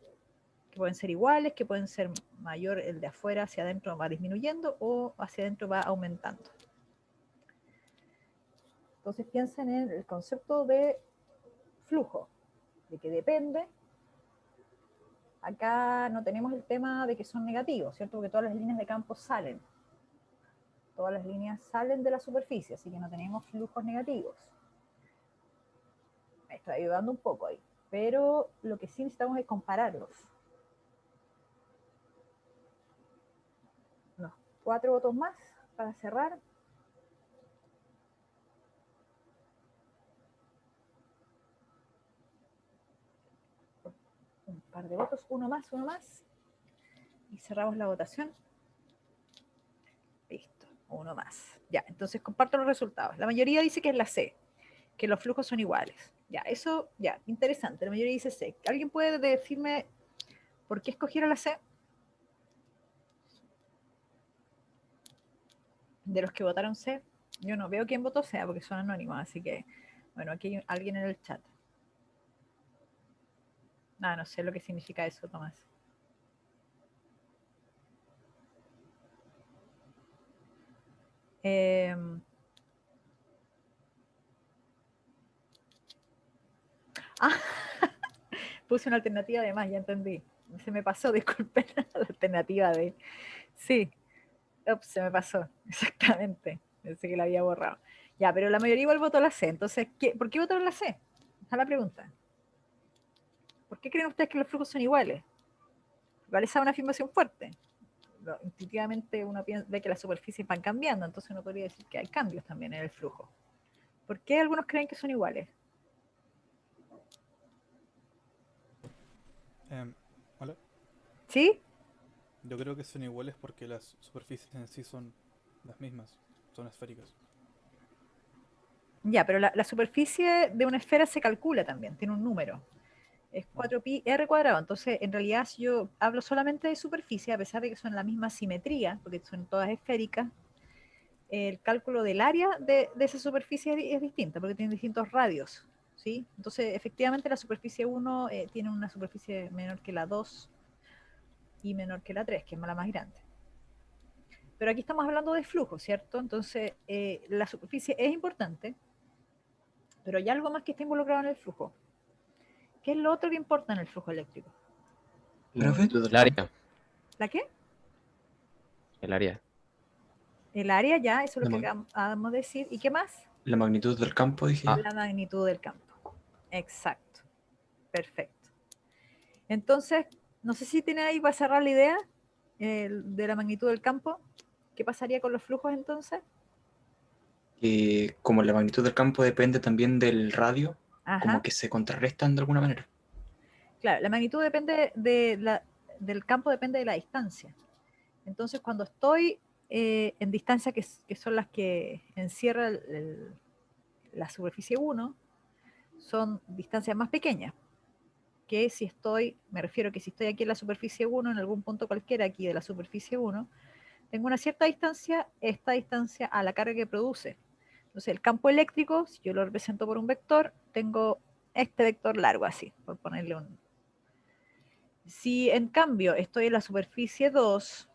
que pueden ser iguales, que pueden ser mayor, el de afuera hacia adentro va disminuyendo o hacia adentro va aumentando. Entonces piensen en el concepto de flujo, de que depende. Acá no tenemos el tema de que son negativos, ¿cierto? Porque todas las líneas de campo salen. Todas las líneas salen de la superficie, así que no tenemos flujos negativos. Me estoy ayudando un poco ahí. Pero lo que sí necesitamos es compararlos. Unos 4 votos más para cerrar. Un par de votos, uno más. Y cerramos la votación. Listo, uno más. Ya, entonces comparto los resultados. La mayoría dice que es la C, que los flujos son iguales. Ya, eso, ya, interesante. La mayoría dice C. ¿Alguien puede decirme por qué escogieron la C? De los que votaron C, yo no veo quién votó C porque son anónimos, así que, bueno, aquí hay alguien en el chat. No sé lo que significa eso, Tomás. Puse una alternativa de más, ya entendí. Se me pasó, disculpen, la alternativa de... Sí, se me pasó, exactamente. Pensé que la había borrado. Ya, pero la mayoría igual votó la C. Entonces, ¿por qué votaron la C? Esa es la pregunta. ¿Por qué creen ustedes que los flujos son iguales? Igual esa es una afirmación fuerte. Intuitivamente uno ve que las superficies van cambiando, entonces uno podría decir que hay cambios también en el flujo. ¿Por qué algunos creen que son iguales? Hola. ¿Sí? Yo creo que son iguales porque las superficies en sí son las mismas, son esféricas. Ya, pero la superficie de una esfera se calcula también, tiene un número. Es 4pi r cuadrado. Entonces, en realidad, si yo hablo solamente de superficie, a pesar de que son la misma simetría, porque son todas esféricas, el cálculo del área de esa superficie es distinta, porque tiene distintos radios, ¿sí? Entonces, efectivamente, la superficie 1 tiene una superficie menor que la 2 y menor que la 3, que es la más grande. Pero aquí estamos hablando de flujo, ¿cierto? Entonces, la superficie es importante, pero hay algo más que está involucrado en el flujo. ¿Qué es lo otro que importa en el flujo eléctrico? El área. ¿La qué? El área. El área, ya, eso es lo que acabamos de decir. ¿Y qué más? La magnitud del campo, dije. La magnitud del campo. Exacto. Perfecto. Entonces, no sé si tiene ahí para cerrar la idea de la magnitud del campo. ¿Qué pasaría con los flujos entonces? como la magnitud del campo depende también del radio, como Ajá. que se contrarrestan de alguna manera. Claro, la magnitud depende del campo, depende de la distancia. Entonces, cuando estoy en distancia que son las que encierra la superficie 1, son distancias más pequeñas. Que si estoy, me refiero que si estoy aquí en la superficie 1, en algún punto cualquiera aquí de la superficie 1, tengo una cierta distancia, esta distancia a la carga que produce. Entonces, el campo eléctrico, si yo lo represento por un vector, tengo este vector largo así, por ponerle un... Si en cambio estoy en la superficie 2,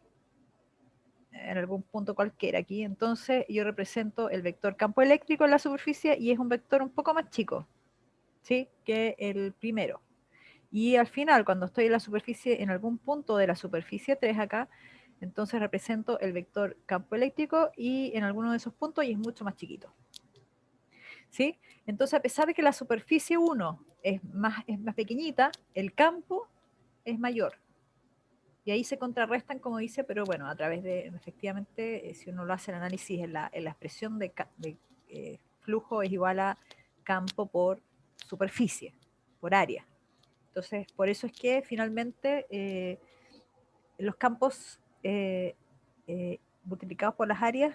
en algún punto cualquiera aquí, entonces yo represento el vector campo eléctrico en la superficie y es un vector un poco más chico, ¿sí? Que el primero. Y al final, cuando estoy en la superficie, en algún punto de la superficie 3 acá, entonces represento el vector campo eléctrico y en alguno de esos puntos y es mucho más chiquito. ¿Sí? Entonces, a pesar de que la superficie 1 es más pequeñita, el campo es mayor. Y ahí se contrarrestan, como dice, pero bueno, a través de, efectivamente, si uno lo hace el análisis en la expresión de flujo es igual a campo por superficie, por área. Entonces, por eso es que finalmente los campos multiplicados por las áreas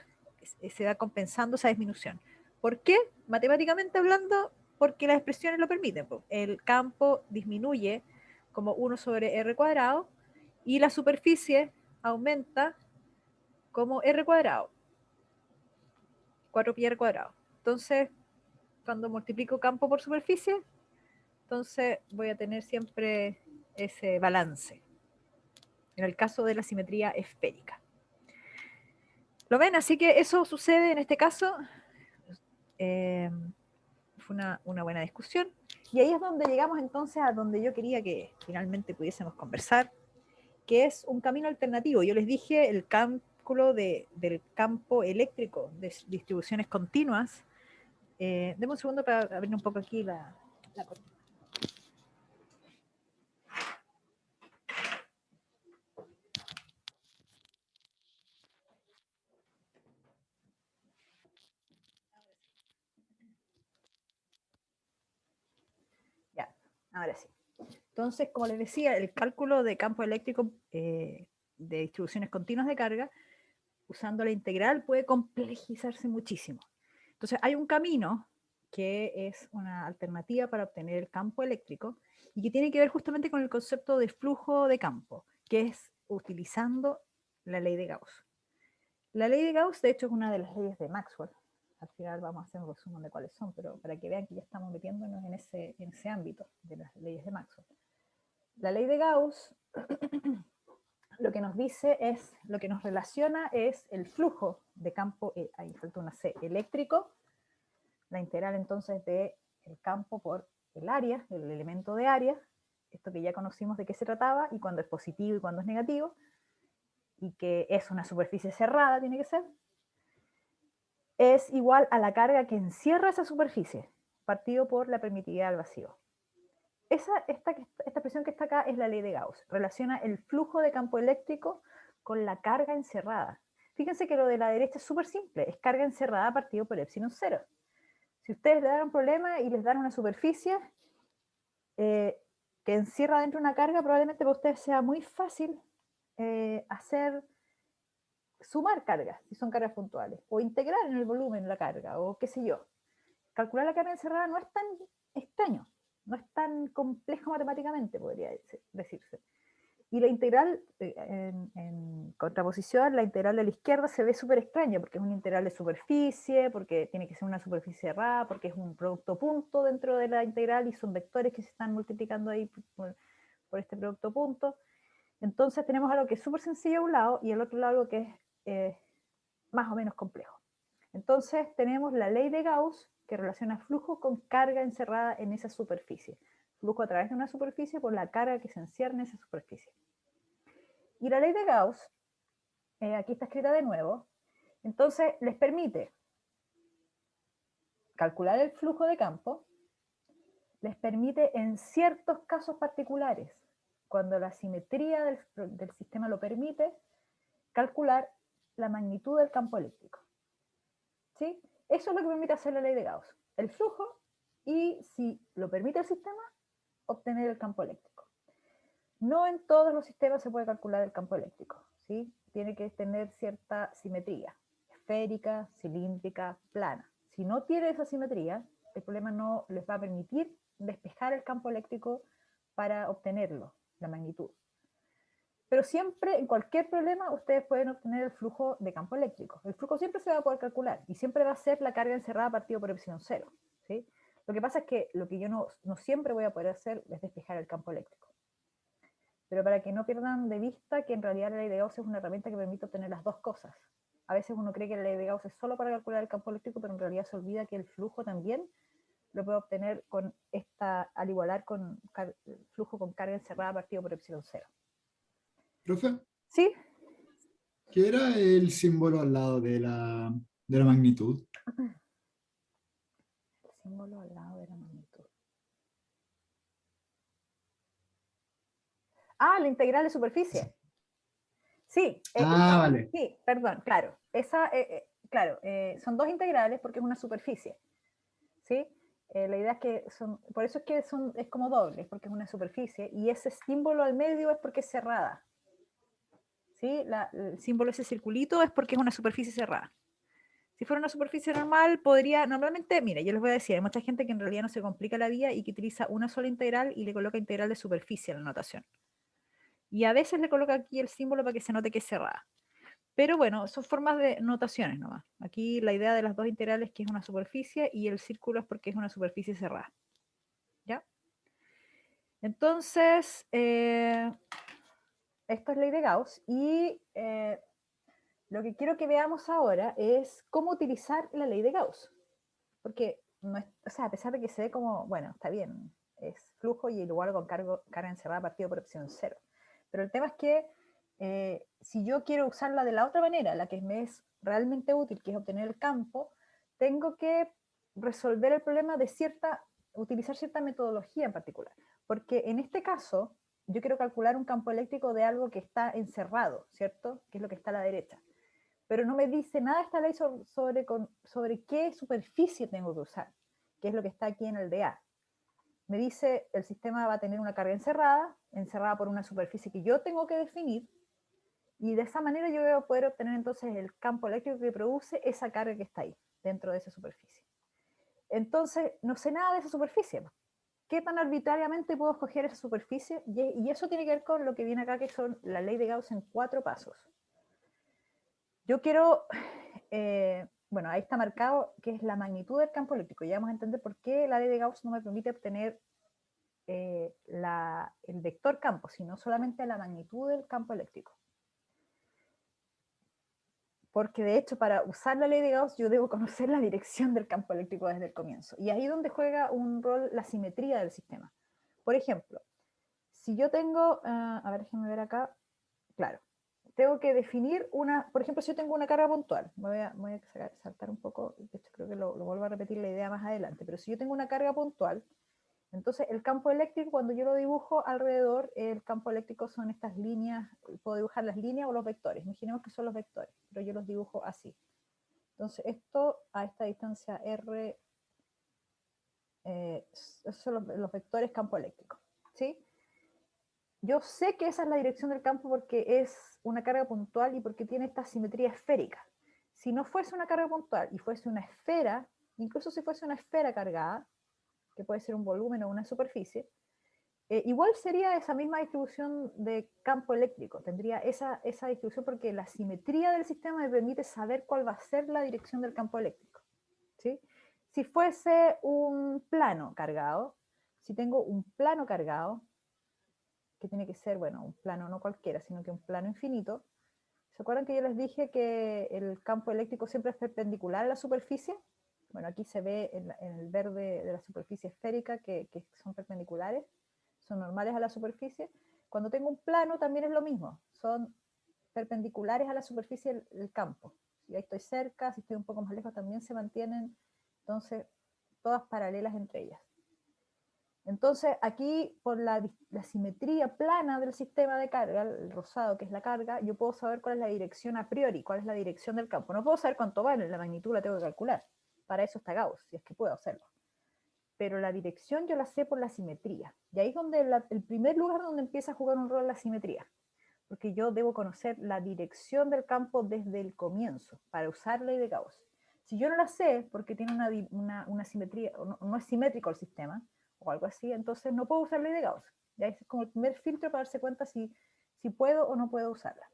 se va compensando esa disminución. ¿Por qué? Matemáticamente hablando, porque las expresiones lo permiten. El campo disminuye como 1 sobre r cuadrado y la superficie aumenta como r cuadrado, 4pi r cuadrado. Entonces, cuando multiplico campo por superficie, entonces voy a tener siempre ese balance, en el caso de la simetría esférica. ¿Lo ven? Así que eso sucede en este caso. Fue una buena discusión. Y ahí es donde llegamos entonces a donde yo quería que finalmente pudiésemos conversar, que es un camino alternativo. Yo les dije el cálculo del campo eléctrico de distribuciones continuas. Deme un segundo para abrir un poco aquí la cortina. Ya, ahora sí. Entonces, como les decía, el cálculo de campo eléctrico de distribuciones continuas de carga, usando la integral, puede complejizarse muchísimo. Entonces, hay un camino que es una alternativa para obtener el campo eléctrico y que tiene que ver justamente con el concepto de flujo de campo, que es utilizando la ley de Gauss. La ley de Gauss, de hecho, es una de las leyes de Maxwell. Al final vamos a hacer un resumen de cuáles son, pero para que vean que ya estamos metiéndonos en ese ámbito de las leyes de Maxwell. La ley de Gauss lo que nos dice es, lo que nos relaciona es el flujo de campo, ahí falta una C, eléctrico, la integral entonces de el campo por el área, el elemento de área, esto que ya conocimos de qué se trataba, y cuando es positivo y cuando es negativo, y que es una superficie cerrada, tiene que ser, es igual a la carga que encierra esa superficie, partido por la permitividad al vacío. Esta expresión que está acá es la ley de Gauss. Relaciona el flujo de campo eléctrico con la carga encerrada. Fíjense que lo de la derecha es súper simple, es carga encerrada partido por epsilon 0. Si ustedes le dan un problema y les dan una superficie que encierra dentro una carga, probablemente para ustedes sea muy fácil sumar cargas, si son cargas puntuales, o integrar en el volumen la carga, o qué sé yo. Calcular la carga encerrada no es tan extraño, no es tan complejo matemáticamente, podría decirse. Y la integral, en contraposición, la integral de la izquierda se ve súper extraña, porque es una integral de superficie, porque tiene que ser una superficie cerrada, porque es un producto punto dentro de la integral y son vectores que se están multiplicando ahí por este producto punto. Entonces tenemos algo que es súper sencillo a un lado y al otro lado algo que es más o menos complejo. Entonces tenemos la ley de Gauss que relaciona flujo con carga encerrada en esa superficie. Flujo a través de una superficie por la carga que se encierra en esa superficie. Y la ley de Gauss, aquí está escrita de nuevo, entonces les permite calcular el flujo de campo, les permite en ciertos casos particulares, cuando la simetría del sistema lo permite, calcular la magnitud del campo eléctrico. ¿Sí? Eso es lo que permite hacer la ley de Gauss. El flujo y, si lo permite el sistema, obtener el campo eléctrico. No en todos los sistemas se puede calcular el campo eléctrico, ¿sí? Tiene que tener cierta simetría, esférica, cilíndrica, plana. Si no tiene esa simetría, el problema no les va a permitir despejar el campo eléctrico para obtenerlo, la magnitud. Pero siempre, en cualquier problema, ustedes pueden obtener el flujo de campo eléctrico. El flujo siempre se va a poder calcular y siempre va a ser la carga encerrada partido por epsilon cero, ¿sí? Lo que pasa es que lo que yo no siempre voy a poder hacer es despejar el campo eléctrico. Pero para que no pierdan de vista que en realidad la ley de Gauss es una herramienta que permite obtener las dos cosas. A veces uno cree que la ley de Gauss es solo para calcular el campo eléctrico, pero en realidad se olvida que el flujo también lo puede obtener con al igualar con el flujo con carga encerrada partido por epsilon cero. Profe, ¿Sí? ¿qué era el símbolo al lado de la magnitud? El símbolo al lado de la magnitud. Ah, la integral de superficie. Sí, Vale. sí, perdón, claro. Claro, son dos integrales porque es una superficie. ¿Sí? La idea es que por eso es que es como doble, porque es una superficie, y ese símbolo al medio es porque es cerrada. ¿Sí? El símbolo, ese circulito, es porque es una superficie cerrada. Si fuera una superficie normal, normalmente, mira, yo les voy a decir, hay mucha gente que en realidad no se complica la vida y que utiliza una sola integral y le coloca integral de superficie a la notación. Y a veces le coloca aquí el símbolo para que se note que es cerrada. Pero bueno, son formas de notaciones nomás. Aquí la idea de las dos integrales es que es una superficie y el círculo es porque es una superficie cerrada. ¿Ya? Entonces, esto es ley de Gauss y lo que quiero que veamos ahora es cómo utilizar la ley de Gauss. Porque, no es, o sea, a pesar de que se ve como, bueno, está bien, es flujo y igual con carga encerrada partido por epsilon cero. Pero el tema es que si yo quiero usarla de la otra manera, la que me es realmente útil, que es obtener el campo, tengo que resolver el problema de utilizar cierta metodología en particular. Porque en este caso, yo quiero calcular un campo eléctrico de algo que está encerrado, ¿cierto? Que es lo que está a la derecha. Pero no me dice nada esta ley sobre qué superficie tengo que usar, que es lo que está aquí en el DA. Me dice el sistema va a tener una carga encerrada por una superficie que yo tengo que definir, y de esa manera yo voy a poder obtener entonces el campo eléctrico que produce esa carga que está ahí, dentro de esa superficie. Entonces, no sé nada de esa superficie. ¿Qué tan arbitrariamente puedo escoger esa superficie? Y eso tiene que ver con lo que viene acá, que son la ley de Gauss en 4 pasos. Yo quiero, bueno, ahí está marcado que es la magnitud del campo eléctrico. Ya vamos a entender por qué la ley de Gauss no me permite obtener el vector campo, sino solamente la magnitud del campo eléctrico. Porque de hecho, para usar la ley de Gauss, yo debo conocer la dirección del campo eléctrico desde el comienzo. Y ahí es donde juega un rol la simetría del sistema. Por ejemplo, si yo tengo, a ver, déjenme ver acá, claro, tengo que definir por ejemplo, si yo tengo una carga puntual, voy a saltar un poco, de hecho creo que lo vuelvo a repetir la idea más adelante, pero si yo tengo una carga puntual, entonces el campo eléctrico, cuando yo lo dibujo alrededor, el campo eléctrico son estas líneas, puedo dibujar las líneas o los vectores, imaginemos que son los vectores, pero yo los dibujo así. Entonces esto, a esta distancia R, esos son los vectores campo eléctrico, ¿sí? Yo sé que esa es la dirección del campo porque es una carga puntual y porque tiene esta simetría esférica. Si no fuese una carga puntual y fuese una esfera, incluso si fuese una esfera cargada, que puede ser un volumen o una superficie, igual sería esa misma distribución de campo eléctrico. Tendría esa distribución porque la simetría del sistema me permite saber cuál va a ser la dirección del campo eléctrico, ¿sí? Si fuese un plano cargado, si tengo un plano cargado, que tiene que ser, bueno, un plano no cualquiera, sino que un plano infinito. ¿Se acuerdan que yo les dije que el campo eléctrico siempre es perpendicular a la superficie? Bueno, aquí se ve en el verde de la superficie esférica que son perpendiculares, son normales a la superficie. Cuando tengo un plano también es lo mismo, son perpendiculares a la superficie del campo. Si ahí estoy cerca, si estoy un poco más lejos, también se mantienen, entonces, todas paralelas entre ellas. Entonces, aquí, por la simetría plana del sistema de carga, el rosado que es la carga, yo puedo saber cuál es la dirección a priori, cuál es la dirección del campo. No puedo saber cuánto vale, la magnitud la tengo que calcular. para eso está Gauss, si es que puedo hacerlo. Pero la dirección yo la sé por la simetría. Y ahí es donde el primer lugar donde empieza a jugar un rol la simetría. Porque yo debo conocer la dirección del campo desde el comienzo para usar la ley de Gauss. Si yo no la sé, porque tiene una simetría, no es simétrico el sistema, o algo así, entonces no puedo usar la ley de Gauss. Ya es como el primer filtro para darse cuenta si puedo o no puedo usarla.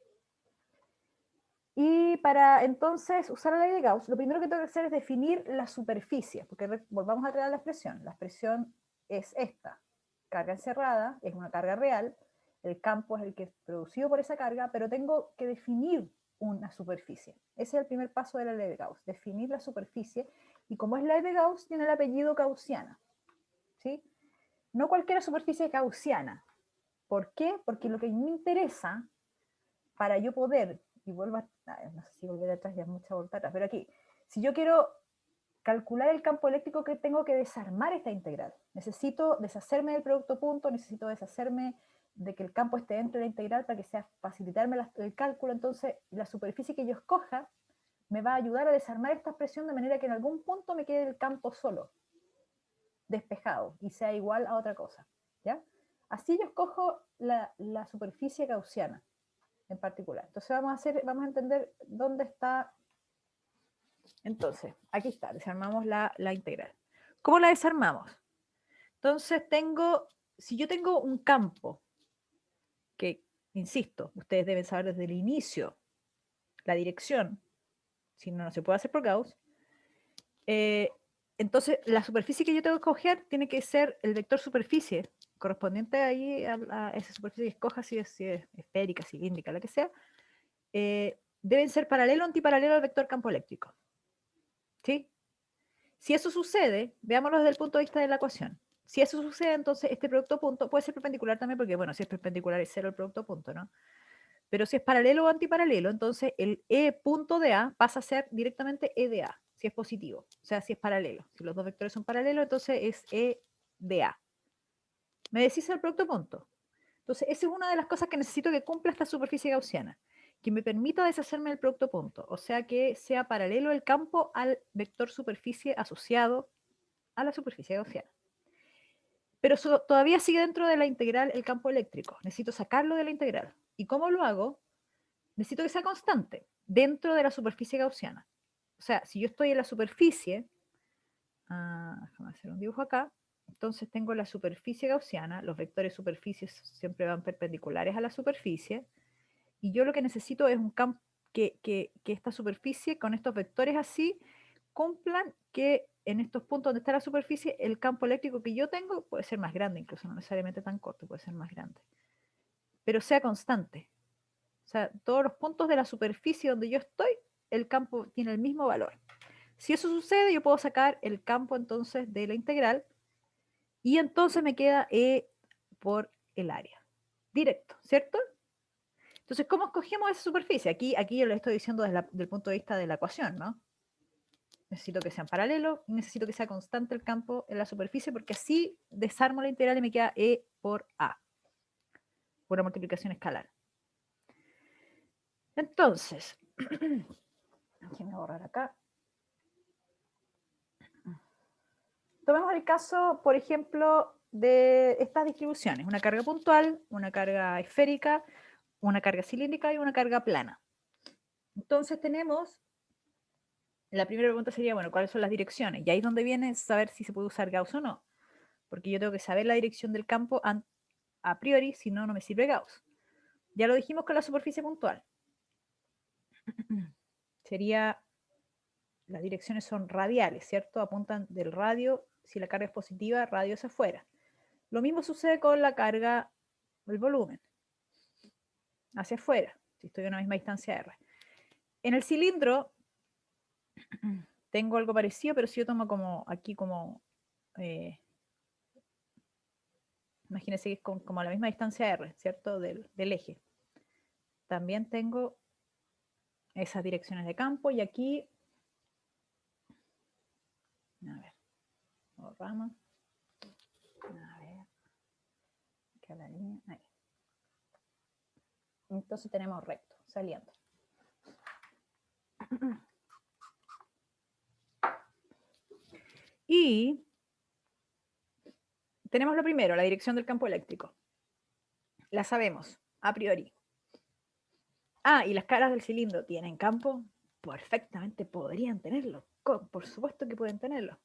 Y para entonces usar la ley de Gauss, lo primero que tengo que hacer es definir la superficie, porque volvamos a traer la expresión. La expresión es esta. Carga encerrada es una carga real, el campo es el que es producido por esa carga, pero tengo que definir una superficie. Ese es el primer paso de la ley de Gauss, definir la superficie, y como es la ley de Gauss, tiene el apellido gaussiana, ¿sí? No cualquier superficie gaussiana. ¿Por qué? Porque lo que me interesa para yo poder, y vuelvo a, no sé si volver atrás, ya es mucha vuelta atrás, pero aquí, si yo quiero calcular el campo eléctrico, que tengo que desarmar esta integral. Necesito deshacerme del producto punto, necesito deshacerme de que el campo esté dentro de la integral para que sea facilitarme el cálculo. Entonces, la superficie que yo escoja me va a ayudar a desarmar esta expresión de manera que en algún punto me quede el campo solo, despejado, y sea igual a otra cosa. ¿Ya? Así yo escojo la superficie gaussiana en particular. Entonces vamos a entender dónde está. Entonces, aquí está, desarmamos la integral. ¿Cómo la desarmamos? Entonces si yo tengo un campo, que, insisto, ustedes deben saber desde el inicio la dirección, si no, no se puede hacer por Gauss, entonces la superficie que yo tengo que escoger tiene que ser el vector superficie, correspondiente ahí a esa superficie que escoja, si es esférica, cilíndrica, la que sea, deben ser paralelo o antiparalelo al vector campo eléctrico. ¿Sí? Si eso sucede, veámoslo desde el punto de vista de la ecuación. Si eso sucede, entonces este producto punto puede ser perpendicular también, porque bueno, si es perpendicular es cero el producto punto, ¿no? Pero si es paralelo o antiparalelo, entonces el E punto de A pasa a ser directamente E de A, si es positivo. O sea, si es paralelo. Si los dos vectores son paralelos, entonces es E de A. Me deshice el producto punto. Entonces, esa es una de las cosas que necesito que cumpla esta superficie gaussiana, que me permita deshacerme del producto punto, o sea que sea paralelo el campo al vector superficie asociado a la superficie gaussiana. Pero todavía sigue dentro de la integral el campo eléctrico. Necesito sacarlo de la integral. ¿Y cómo lo hago? Necesito que sea constante dentro de la superficie gaussiana. O sea, si yo estoy en la superficie, déjame hacer un dibujo acá, entonces tengo la superficie gaussiana, los vectores superficies siempre van perpendiculares a la superficie, y yo lo que necesito es un campo que esta superficie con estos vectores así cumplan que en estos puntos donde está la superficie, el campo eléctrico que yo tengo puede ser más grande, incluso no necesariamente tan corto, puede ser más grande, pero sea constante. O sea, todos los puntos de la superficie donde yo estoy, el campo tiene el mismo valor. Si eso sucede, yo puedo sacar el campo entonces de la integral y entonces me queda E por el área. Directo, ¿cierto? Entonces, ¿cómo escogemos esa superficie? Aquí yo lo estoy diciendo desde el punto de vista de la ecuación, ¿no? Necesito que sean paralelos y necesito que sea constante el campo en la superficie porque así desarmo la integral y me queda E por A, por una multiplicación escalar. Entonces, déjenme borrar acá. Tomemos el caso, por ejemplo, de estas distribuciones, una carga puntual, una carga esférica, una carga cilíndrica y una carga plana. Entonces tenemos, la primera pregunta sería, bueno, ¿cuáles son las direcciones? Y ahí es donde viene saber si se puede usar Gauss o no, porque yo tengo que saber la dirección del campo a priori, si no, no me sirve Gauss. Ya lo dijimos con la superficie puntual. Sería, las direcciones son radiales, ¿cierto? Apuntan del radio, si la carga es positiva, radio es afuera. Lo mismo sucede con la carga, el volumen, hacia afuera, si estoy a una misma distancia R. En el cilindro tengo algo parecido, pero si yo tomo como aquí como, imagínense que es como a la misma distancia R, ¿cierto? Del eje. También tengo esas direcciones de campo y aquí, a ver, borramos. A ver, que la línea, ahí. Entonces tenemos recto, saliendo. Y tenemos lo primero, la dirección del campo eléctrico. La sabemos, a priori. Ah, y las caras del cilindro tienen campo. Perfectamente podrían tenerlo. Por supuesto que pueden tenerlo.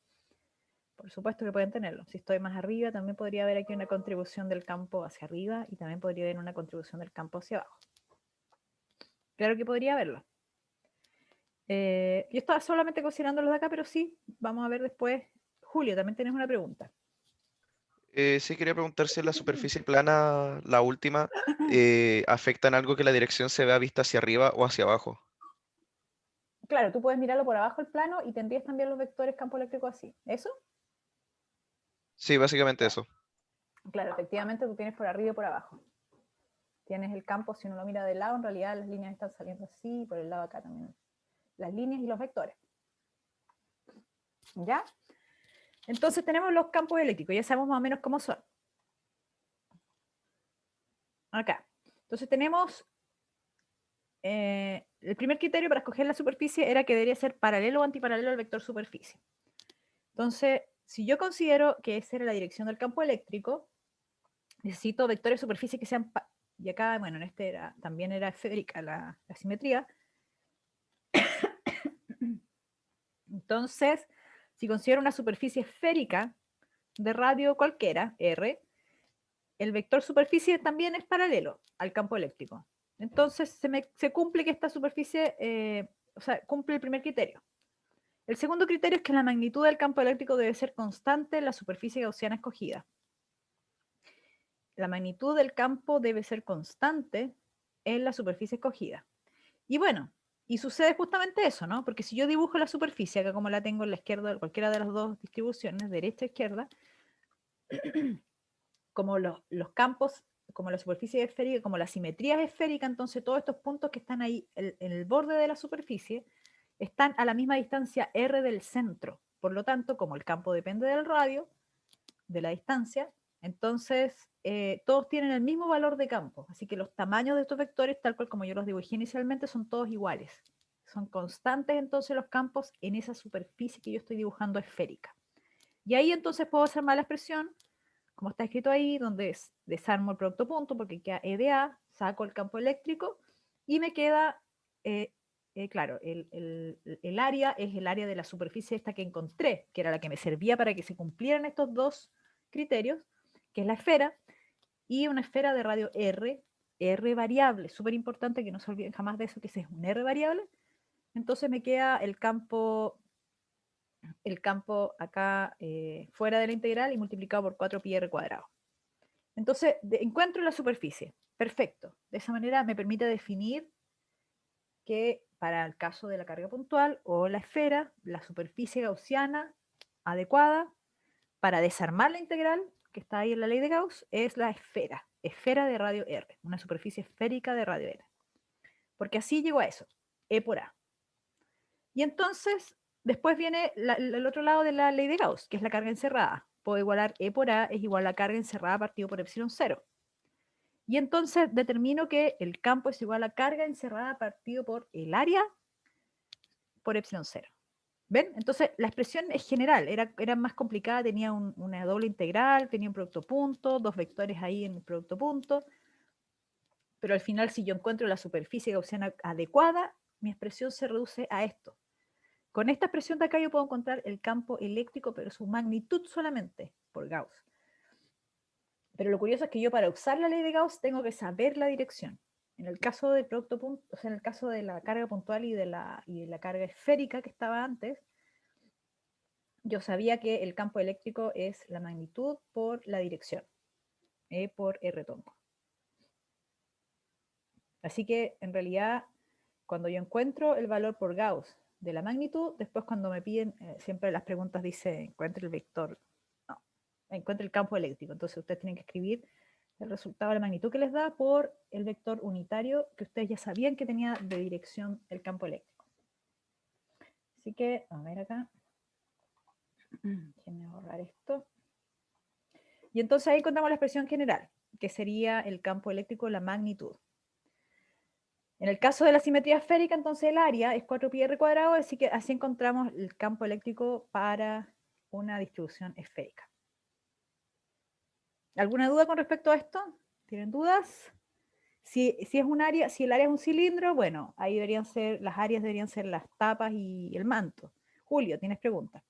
Por supuesto que pueden tenerlo. Si estoy más arriba, también podría haber aquí una contribución del campo hacia arriba y también podría haber una contribución del campo hacia abajo. Claro que podría haberlo. Yo estaba solamente considerando los de acá, pero sí, vamos a ver después. Julio, también tienes una pregunta. Sí, quería preguntar si en la superficie plana, la última, afecta en algo que la dirección se vea vista hacia arriba o hacia abajo. Claro, tú puedes mirarlo por abajo el plano y tendrías también los vectores campo eléctrico así. ¿Eso? Sí, básicamente eso. Claro, efectivamente tú tienes por arriba y por abajo. Tienes el campo, si uno lo mira de lado, en realidad las líneas están saliendo así, por el lado acá también. Las líneas y los vectores. ¿Ya? Entonces tenemos los campos eléctricos, ya sabemos más o menos cómo son. Acá. Entonces tenemos, el primer criterio para escoger la superficie era que debería ser paralelo o antiparalelo al vector superficie. Entonces, si yo considero que esa era la dirección del campo eléctrico, necesito vectores de superficie que sean, y acá, bueno, en este también era esférica la simetría. Entonces, si considero una superficie esférica de radio cualquiera, R, el vector superficie también es paralelo al campo eléctrico. Entonces, se cumple que esta superficie, o sea, cumple el primer criterio. El segundo criterio es que la magnitud del campo eléctrico debe ser constante en la superficie gaussiana escogida. La magnitud del campo debe ser constante en la superficie escogida. Y bueno, y sucede justamente eso, ¿no? Porque si yo dibujo la superficie, acá como la tengo en la izquierda, cualquiera de las dos distribuciones, derecha e izquierda, como los campos, como la superficie es esférica, como la simetría es esférica, entonces todos estos puntos que están ahí en el borde de la superficie están a la misma distancia r del centro. Por lo tanto, como el campo depende del radio, de la distancia, entonces todos tienen el mismo valor de campo. Así que los tamaños de estos vectores, tal cual como yo los dibujé inicialmente, son todos iguales. Son constantes entonces los campos en esa superficie que yo estoy dibujando esférica. Y ahí entonces puedo hacer más la expresión, como está escrito ahí, donde desarmo el producto punto, porque queda E de A, saco el campo eléctrico, y me queda, claro, el área es el área de la superficie esta que encontré, que era la que me servía para que se cumplieran estos dos criterios, que es la esfera, y una esfera de radio R variable, súper importante que no se olviden jamás de eso, que ese es un R variable. Entonces me queda el campo acá fuera de la integral y multiplicado por 4πr cuadrado. Entonces, encuentro la superficie. Perfecto. De esa manera me permite definir que para el caso de la carga puntual o la esfera, la superficie gaussiana adecuada para desarmar la integral, que está ahí en la ley de Gauss, es la esfera de radio R, una superficie esférica de radio R. Porque así llego a eso, E por A. Y entonces, después viene el otro lado de la ley de Gauss, que es la carga encerrada. Puedo igualar E por A es igual a la carga encerrada partido por epsilon 0. Y entonces determino que el campo es igual a carga encerrada partido por el área por epsilon 0. ¿Ven? Entonces la expresión es general, era más complicada, tenía una doble integral, tenía un producto punto, dos vectores ahí en el producto punto, pero al final si yo encuentro la superficie gaussiana adecuada, mi expresión se reduce a esto. Con esta expresión de acá yo puedo encontrar el campo eléctrico, pero su magnitud solamente, por Gauss. Pero lo curioso es que yo para usar la ley de Gauss tengo que saber la dirección. En el caso del producto punto, o sea, en el caso de la carga puntual y de la carga esférica que estaba antes, yo sabía que el campo eléctrico es la magnitud por la dirección, E por R tonto. Así que en realidad, cuando yo encuentro el valor por Gauss de la magnitud, después cuando me piden, siempre las preguntas dice, encuentre el vector, no, encuentre el campo eléctrico. Entonces ustedes tienen que escribir el resultado de la magnitud que les da por el vector unitario que ustedes ya sabían que tenía de dirección el campo eléctrico. Así que, a ver acá. Déjenme borrar esto. Y entonces ahí encontramos la expresión general, que sería el campo eléctrico, la magnitud. En el caso de la simetría esférica, entonces el área es 4πr cuadrado, así que así encontramos el campo eléctrico para una distribución esférica. ¿Alguna duda con respecto a esto? ¿Tienen dudas? Si es un área, si el área es un cilindro, bueno, ahí deberían ser, las áreas deberían ser las tapas y el manto. Julio, ¿tienes preguntas?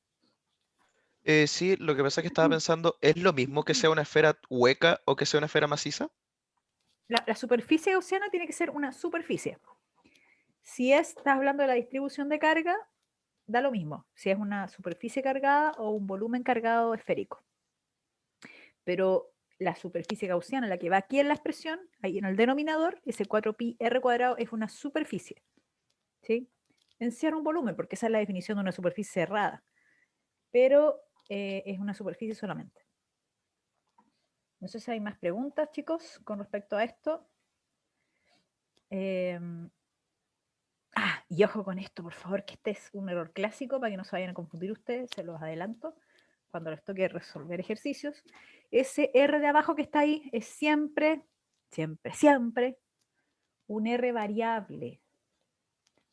Sí, lo que pasa es que estaba pensando, ¿es lo mismo que sea una esfera hueca o que sea una esfera maciza? La superficie gaussiana tiene que ser una superficie. Si estás hablando de la distribución de carga, da lo mismo, si es una superficie cargada o un volumen cargado esférico. Pero la superficie gaussiana, la que va aquí en la expresión, ahí en el denominador, ese 4pi r cuadrado es una superficie. ¿Sí? Encierra un volumen, porque esa es la definición de una superficie cerrada. Pero es una superficie solamente. No sé si hay más preguntas, chicos, con respecto a esto. Y ojo con esto, por favor, que este es un error clásico para que no se vayan a confundir ustedes, se los adelanto, cuando les toque resolver ejercicios. Ese R de abajo que está ahí es siempre, siempre, siempre un R variable.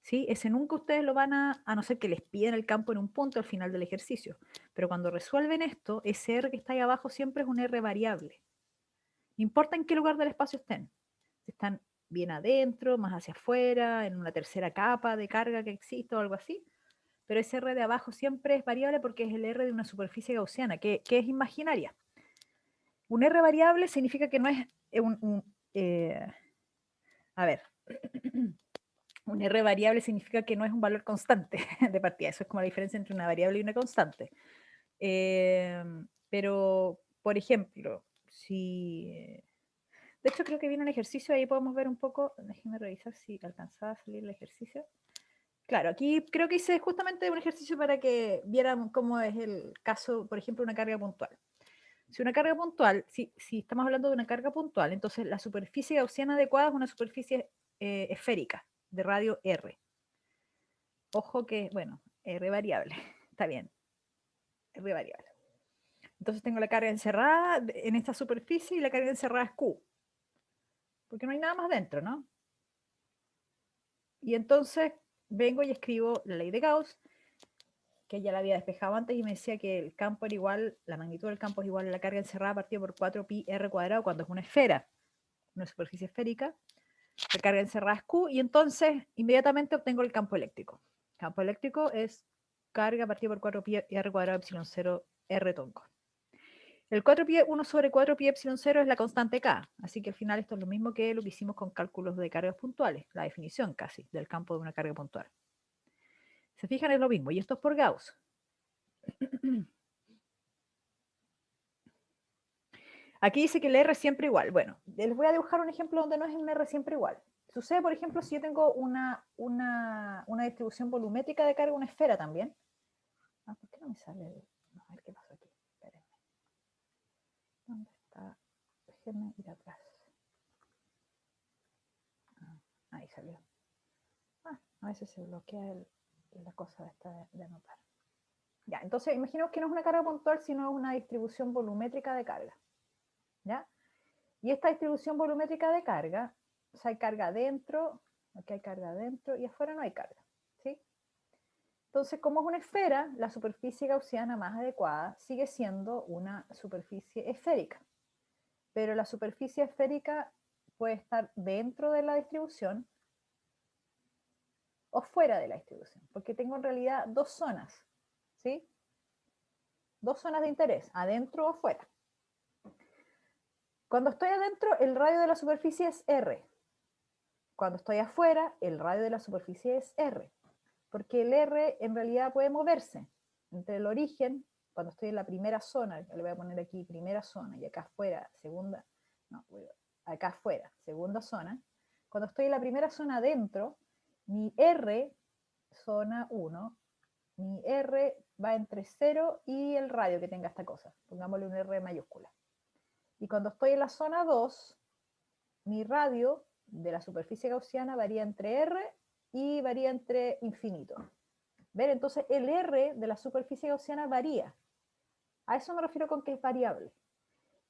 ¿Sí? Ese nunca ustedes lo van a no ser que les piden el campo en un punto al final del ejercicio. Pero cuando resuelven esto, ese R que está ahí abajo siempre es un R variable. No importa en qué lugar del espacio estén. Si están bien adentro, más hacia afuera, en una tercera capa de carga que existe o algo así. Pero ese R de abajo siempre es variable porque es el R de una superficie gaussiana, que es imaginaria. Un R variable significa que no es a ver, un R variable significa que no es un valor constante de partida. Eso es como la diferencia entre una variable y una constante. Pero, por ejemplo, si... De hecho, creo que viene un ejercicio, ahí podemos ver un poco, déjenme revisar si alcanzaba a salir el ejercicio. Claro, aquí creo que hice justamente un ejercicio para que vieran cómo es el caso, por ejemplo, una carga puntual. Si una carga puntual, si estamos hablando de una carga puntual, entonces la superficie gaussiana adecuada es una superficie esférica de radio R. Ojo que, bueno, R variable, está bien, R variable. Entonces tengo la carga encerrada en esta superficie y la carga encerrada es Q, porque no hay nada más dentro, ¿no? Y entonces vengo y escribo la ley de Gauss, que ya la había despejado antes y me decía que el campo era igual, la magnitud del campo es igual a la carga encerrada partida por 4pi r cuadrado cuando es una esfera, una superficie esférica. La carga encerrada es Q y entonces inmediatamente obtengo el campo eléctrico. El campo eléctrico es carga partida por 4pi r cuadrado epsilon 0 r tonco. El 4pi, 1 sobre 4pi epsilon 0 es la constante K, así que al final esto es lo mismo que lo que hicimos con cálculos de cargas puntuales, la definición casi del campo de una carga puntual. Se fijan, es lo mismo, y esto es por Gauss. Aquí dice que el R es siempre igual. Bueno, les voy a dibujar un ejemplo donde no es un R siempre igual. Sucede, por ejemplo, si yo tengo una distribución volumétrica de carga, una esfera también. ¿Por qué no me sale? A ver qué pasó aquí. Espérenme. ¿Dónde está? Déjenme ir atrás. Ahí salió. A veces se bloquea la cosa esta de anotar. Ya, entonces imaginemos que no es una carga puntual, sino una distribución volumétrica de carga. ¿Ya? Y esta distribución volumétrica de carga, o sea, hay carga adentro, aquí hay carga adentro y afuera no hay carga. ¿Sí? Entonces, como es una esfera, la superficie gaussiana más adecuada sigue siendo una superficie esférica. Pero la superficie esférica puede estar dentro de la distribución o fuera de la distribución, porque tengo en realidad dos zonas, ¿sí? Dos zonas de interés, adentro o fuera. Cuando estoy adentro, el radio de la superficie es R. Cuando estoy afuera, el radio de la superficie es R. Porque el R en realidad puede moverse entre el origen, cuando estoy en la primera zona, le voy a poner aquí primera zona, y acá afuera, segunda, no, acá afuera, segunda zona. Cuando estoy en la primera zona adentro, mi R, zona 1, mi R va entre 0 y el radio que tenga esta cosa. Pongámosle un R mayúscula. Y cuando estoy en la zona 2, mi radio de la superficie gaussiana varía entre R y varía entre infinito. ¿Ven? Entonces el R de la superficie gaussiana varía. A eso me refiero con que es variable.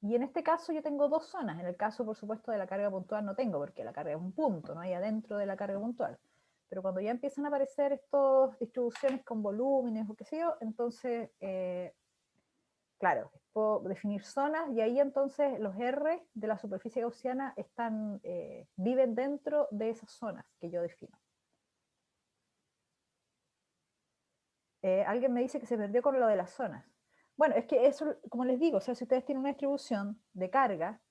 Y en este caso yo tengo dos zonas. En el caso, por supuesto, de la carga puntual no tengo, porque la carga es un punto, no hay adentro de la carga puntual. Pero cuando ya empiezan a aparecer estas distribuciones con volúmenes o qué sé yo, entonces claro, puedo definir zonas y ahí entonces los R de la superficie gaussiana viven dentro de esas zonas que yo defino. Alguien me dice que se perdió con lo de las zonas. Bueno, es que eso, como les digo, o sea, si ustedes tienen una distribución de carga,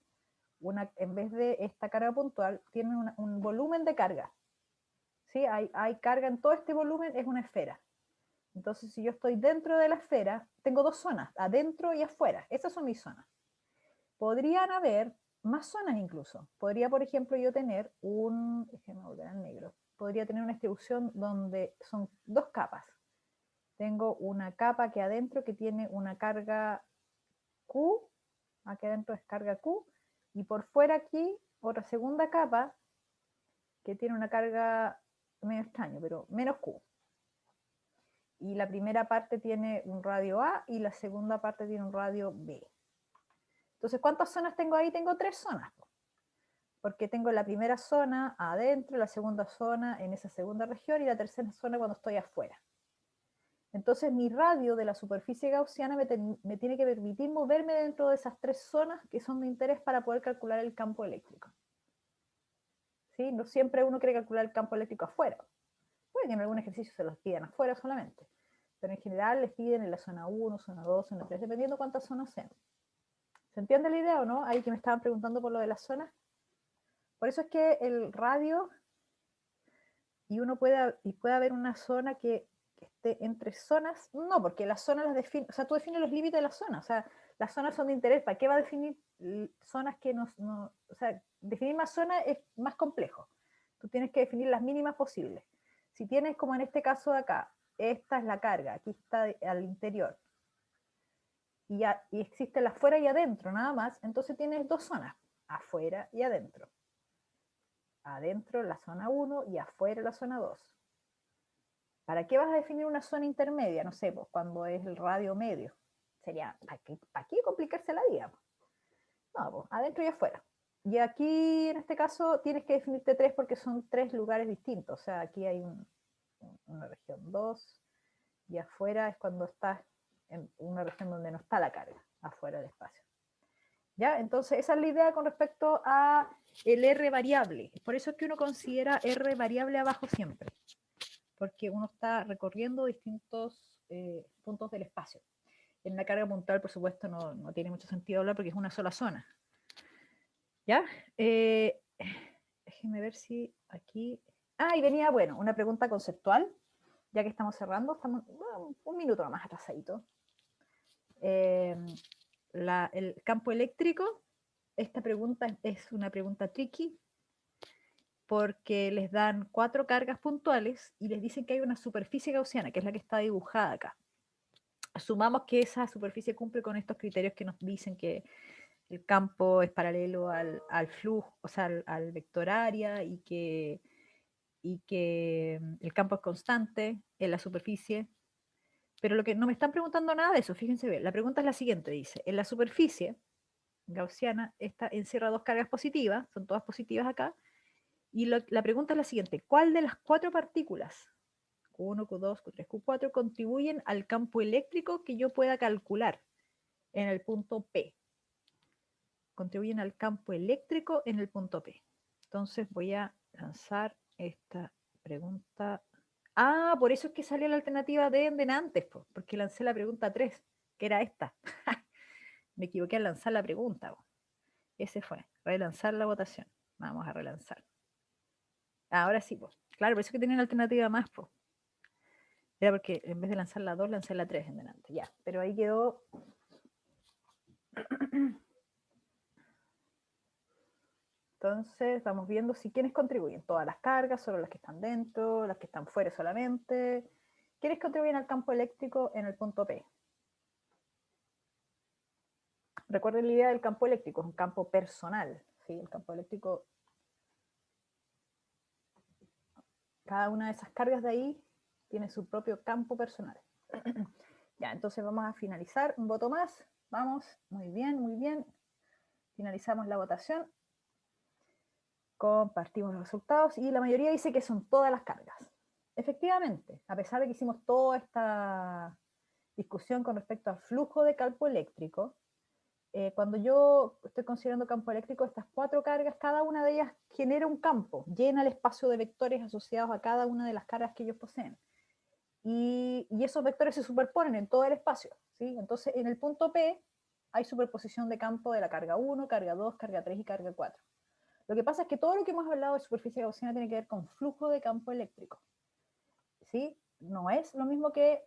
en vez de esta carga puntual, tienen un volumen de carga. ¿Sí? Hay carga en todo este volumen, es una esfera. Entonces, si yo estoy dentro de la esfera, tengo dos zonas, adentro y afuera. Esas son mis zonas. Podrían haber más zonas incluso. Podría, por ejemplo, yo tener déjenme volver al negro. Podría tener una distribución donde son dos capas. Tengo una capa que adentro que tiene una carga Q, aquí adentro es carga Q, y por fuera aquí otra segunda capa que tiene una carga medio extraño, pero menos Q. Y la primera parte tiene un radio A y la segunda parte tiene un radio B. Entonces, ¿cuántas zonas tengo ahí? Tengo 3 zonas. Porque tengo la primera zona adentro, la segunda zona en esa segunda región y la tercera zona cuando estoy afuera. Entonces, mi radio de la superficie gaussiana me tiene que permitir moverme dentro de esas 3 zonas que son de interés para poder calcular el campo eléctrico. ¿Sí? No siempre uno quiere calcular el campo eléctrico afuera. Puede que en algún ejercicio se los pidan afuera solamente, pero en general les piden en la zona 1, zona 2, zona 3, dependiendo cuántas zonas sean. ¿Se entiende la idea o no? Ahí que me estaban preguntando por lo de las zonas. Por eso es que el radio, puede haber una zona que esté entre zonas, no, porque las zonas las define, o sea, tú defines los límites de las zonas, o sea, las zonas son de interés, ¿para qué va a definir zonas que o sea, definir más zonas es más complejo, tú tienes que definir las mínimas posibles. Si tienes, como en este caso de acá, esta es la carga, aquí está al interior, y existe el afuera y adentro, nada más, entonces tienes 2 zonas, afuera y adentro. Adentro la zona 1 y afuera la zona 2. ¿Para qué vas a definir una zona intermedia? No sé, pues cuando es el radio medio. Sería, ¿para qué complicarse la vida? No, pues adentro y afuera. Y aquí, en este caso, tienes que definirte 3 porque son 3 lugares distintos. O sea, aquí hay una región 2 y afuera es cuando estás en una región donde no está la carga, afuera del espacio. ¿Ya? Entonces, esa es la idea con respecto a el R variable. Por eso es que uno considera R variable abajo siempre, porque uno está recorriendo distintos puntos del espacio. En la carga puntual, por supuesto, no tiene mucho sentido hablar porque es una sola zona. ¿Ya? Déjenme ver si aquí... y venía, bueno, una pregunta conceptual, ya que estamos cerrando, estamos un minuto más atrasadito. El campo eléctrico, esta pregunta es una pregunta tricky, porque les dan 4 cargas puntuales y les dicen que hay una superficie gaussiana, que es la que está dibujada acá. Asumamos que esa superficie cumple con estos criterios que nos dicen que el campo es paralelo al flujo, o sea, al vector área, y que el campo es constante en la superficie. Pero lo que no me están preguntando nada de eso, fíjense bien. La pregunta es la siguiente, dice, en la superficie gaussiana encierra 2 cargas positivas, son todas positivas acá, y la pregunta es la siguiente, ¿cuál de las 4 partículas, Q1, Q2, Q3, Q4, contribuyen al campo eléctrico que yo pueda calcular en el punto P? Contribuyen al campo eléctrico en el punto P. Entonces voy a lanzar esta pregunta. Por eso es que salió la alternativa D en antes, porque lancé la pregunta 3, que era esta. Me equivoqué al lanzar la pregunta. Ese fue, relanzar la votación. Vamos a relanzar. Ahora sí, pues. Claro, por eso es que tenía una alternativa más, pues. Era porque en vez de lanzar la 2, lancé la 3 en delante. Ya, pero ahí quedó. Entonces, estamos viendo si quiénes contribuyen. Todas las cargas, solo las que están dentro, las que están fuera solamente. ¿Quiénes contribuyen al campo eléctrico en el punto P? Recuerden la idea del campo eléctrico, es un campo personal. ¿Sí? El campo eléctrico, cada una de esas cargas de ahí tiene su propio campo personal. Ya, entonces vamos a finalizar. Un voto más. Vamos, muy bien, muy bien. Finalizamos la votación. Compartimos los resultados y la mayoría dice que son todas las cargas. Efectivamente, a pesar de que hicimos toda esta discusión con respecto al flujo de campo eléctrico, cuando yo estoy considerando campo eléctrico, estas 4 cargas, cada una de ellas genera un campo, llena el espacio de vectores asociados a cada una de las cargas que ellos poseen. Y esos vectores se superponen en todo el espacio, ¿sí? Entonces, en el punto P hay superposición de campo de la carga 1, carga 2, carga 3 y carga 4. Lo que pasa es que todo lo que hemos hablado de superficie gaussiana tiene que ver con flujo de campo eléctrico, ¿sí? No es lo mismo que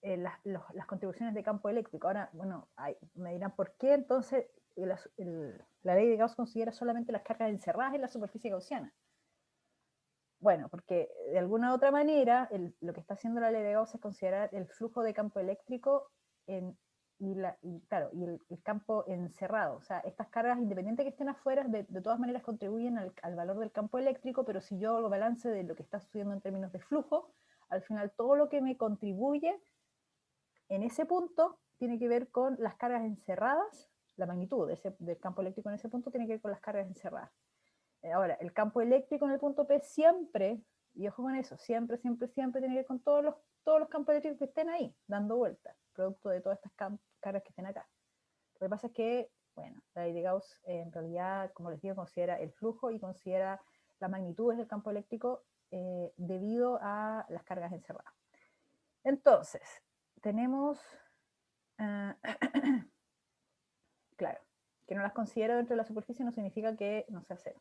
las contribuciones de campo eléctrico. Ahora, bueno, me dirán por qué entonces la ley de Gauss considera solamente las cargas encerradas en la superficie gaussiana. Bueno, porque de alguna u otra manera lo que está haciendo la ley de Gauss es considerar el flujo de campo eléctrico y el campo encerrado. O sea, estas cargas, independientes que estén afuera, de todas maneras contribuyen al valor del campo eléctrico, pero si yo hago balance de lo que está sucediendo en términos de flujo, al final todo lo que me contribuye en ese punto tiene que ver con las cargas encerradas, la magnitud del campo eléctrico en ese punto tiene que ver con las cargas encerradas. Ahora, el campo eléctrico en el punto P siempre, y ojo con eso, siempre tiene que ver con todos los campos eléctricos que estén ahí, dando vueltas, producto de todas estas cargas que estén acá. Lo que pasa es que, bueno, la ley de Gauss en realidad, como les digo, considera el flujo y considera las magnitudes del campo eléctrico debido a las cargas encerradas. Entonces, tenemos, claro, que no las considero dentro de la superficie no significa que no sea cero.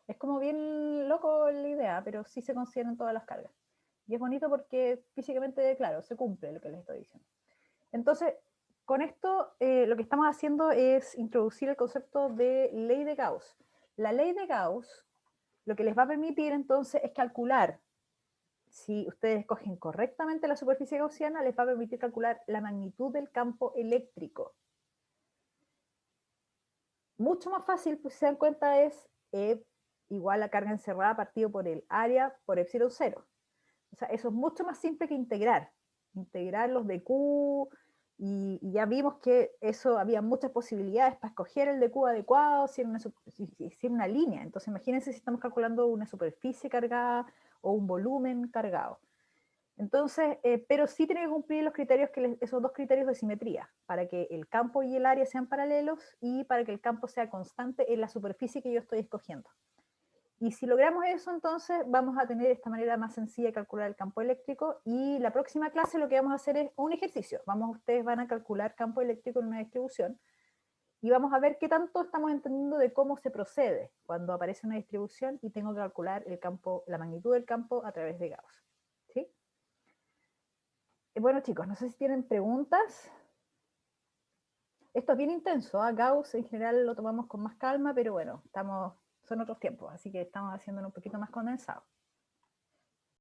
Es como bien loco la idea, pero sí se consideran todas las cargas. Y es bonito porque físicamente, claro, se cumple lo que les estoy diciendo. Entonces, con esto lo que estamos haciendo es introducir el concepto de ley de Gauss. La ley de Gauss lo que les va a permitir entonces es calcular, si ustedes escogen correctamente la superficie gaussiana, les va a permitir calcular la magnitud del campo eléctrico. Mucho más fácil, pues si se dan cuenta, es igual a carga encerrada partido por el área por epsilon 0. O sea, eso es mucho más simple que integrar los de Q, y ya vimos que eso había muchas posibilidades para escoger el de Q adecuado, si era una línea. Entonces imagínense si estamos calculando una superficie cargada o un volumen cargado. Entonces, pero sí tiene que cumplir los criterios, esos 2 criterios de simetría, para que el campo y el área sean paralelos y para que el campo sea constante en la superficie que yo estoy escogiendo. Y si logramos eso, entonces vamos a tener esta manera más sencilla de calcular el campo eléctrico, y la próxima clase lo que vamos a hacer es un ejercicio. Ustedes van a calcular campo eléctrico en una distribución y vamos a ver qué tanto estamos entendiendo de cómo se procede cuando aparece una distribución y tengo que calcular la magnitud del campo a través de Gauss. ¿Sí? Bueno, chicos, no sé si tienen preguntas. Esto es bien intenso, ¿eh? Gauss en general lo tomamos con más calma, pero bueno, son otros tiempos, así que estamos haciéndolo un poquito más condensado.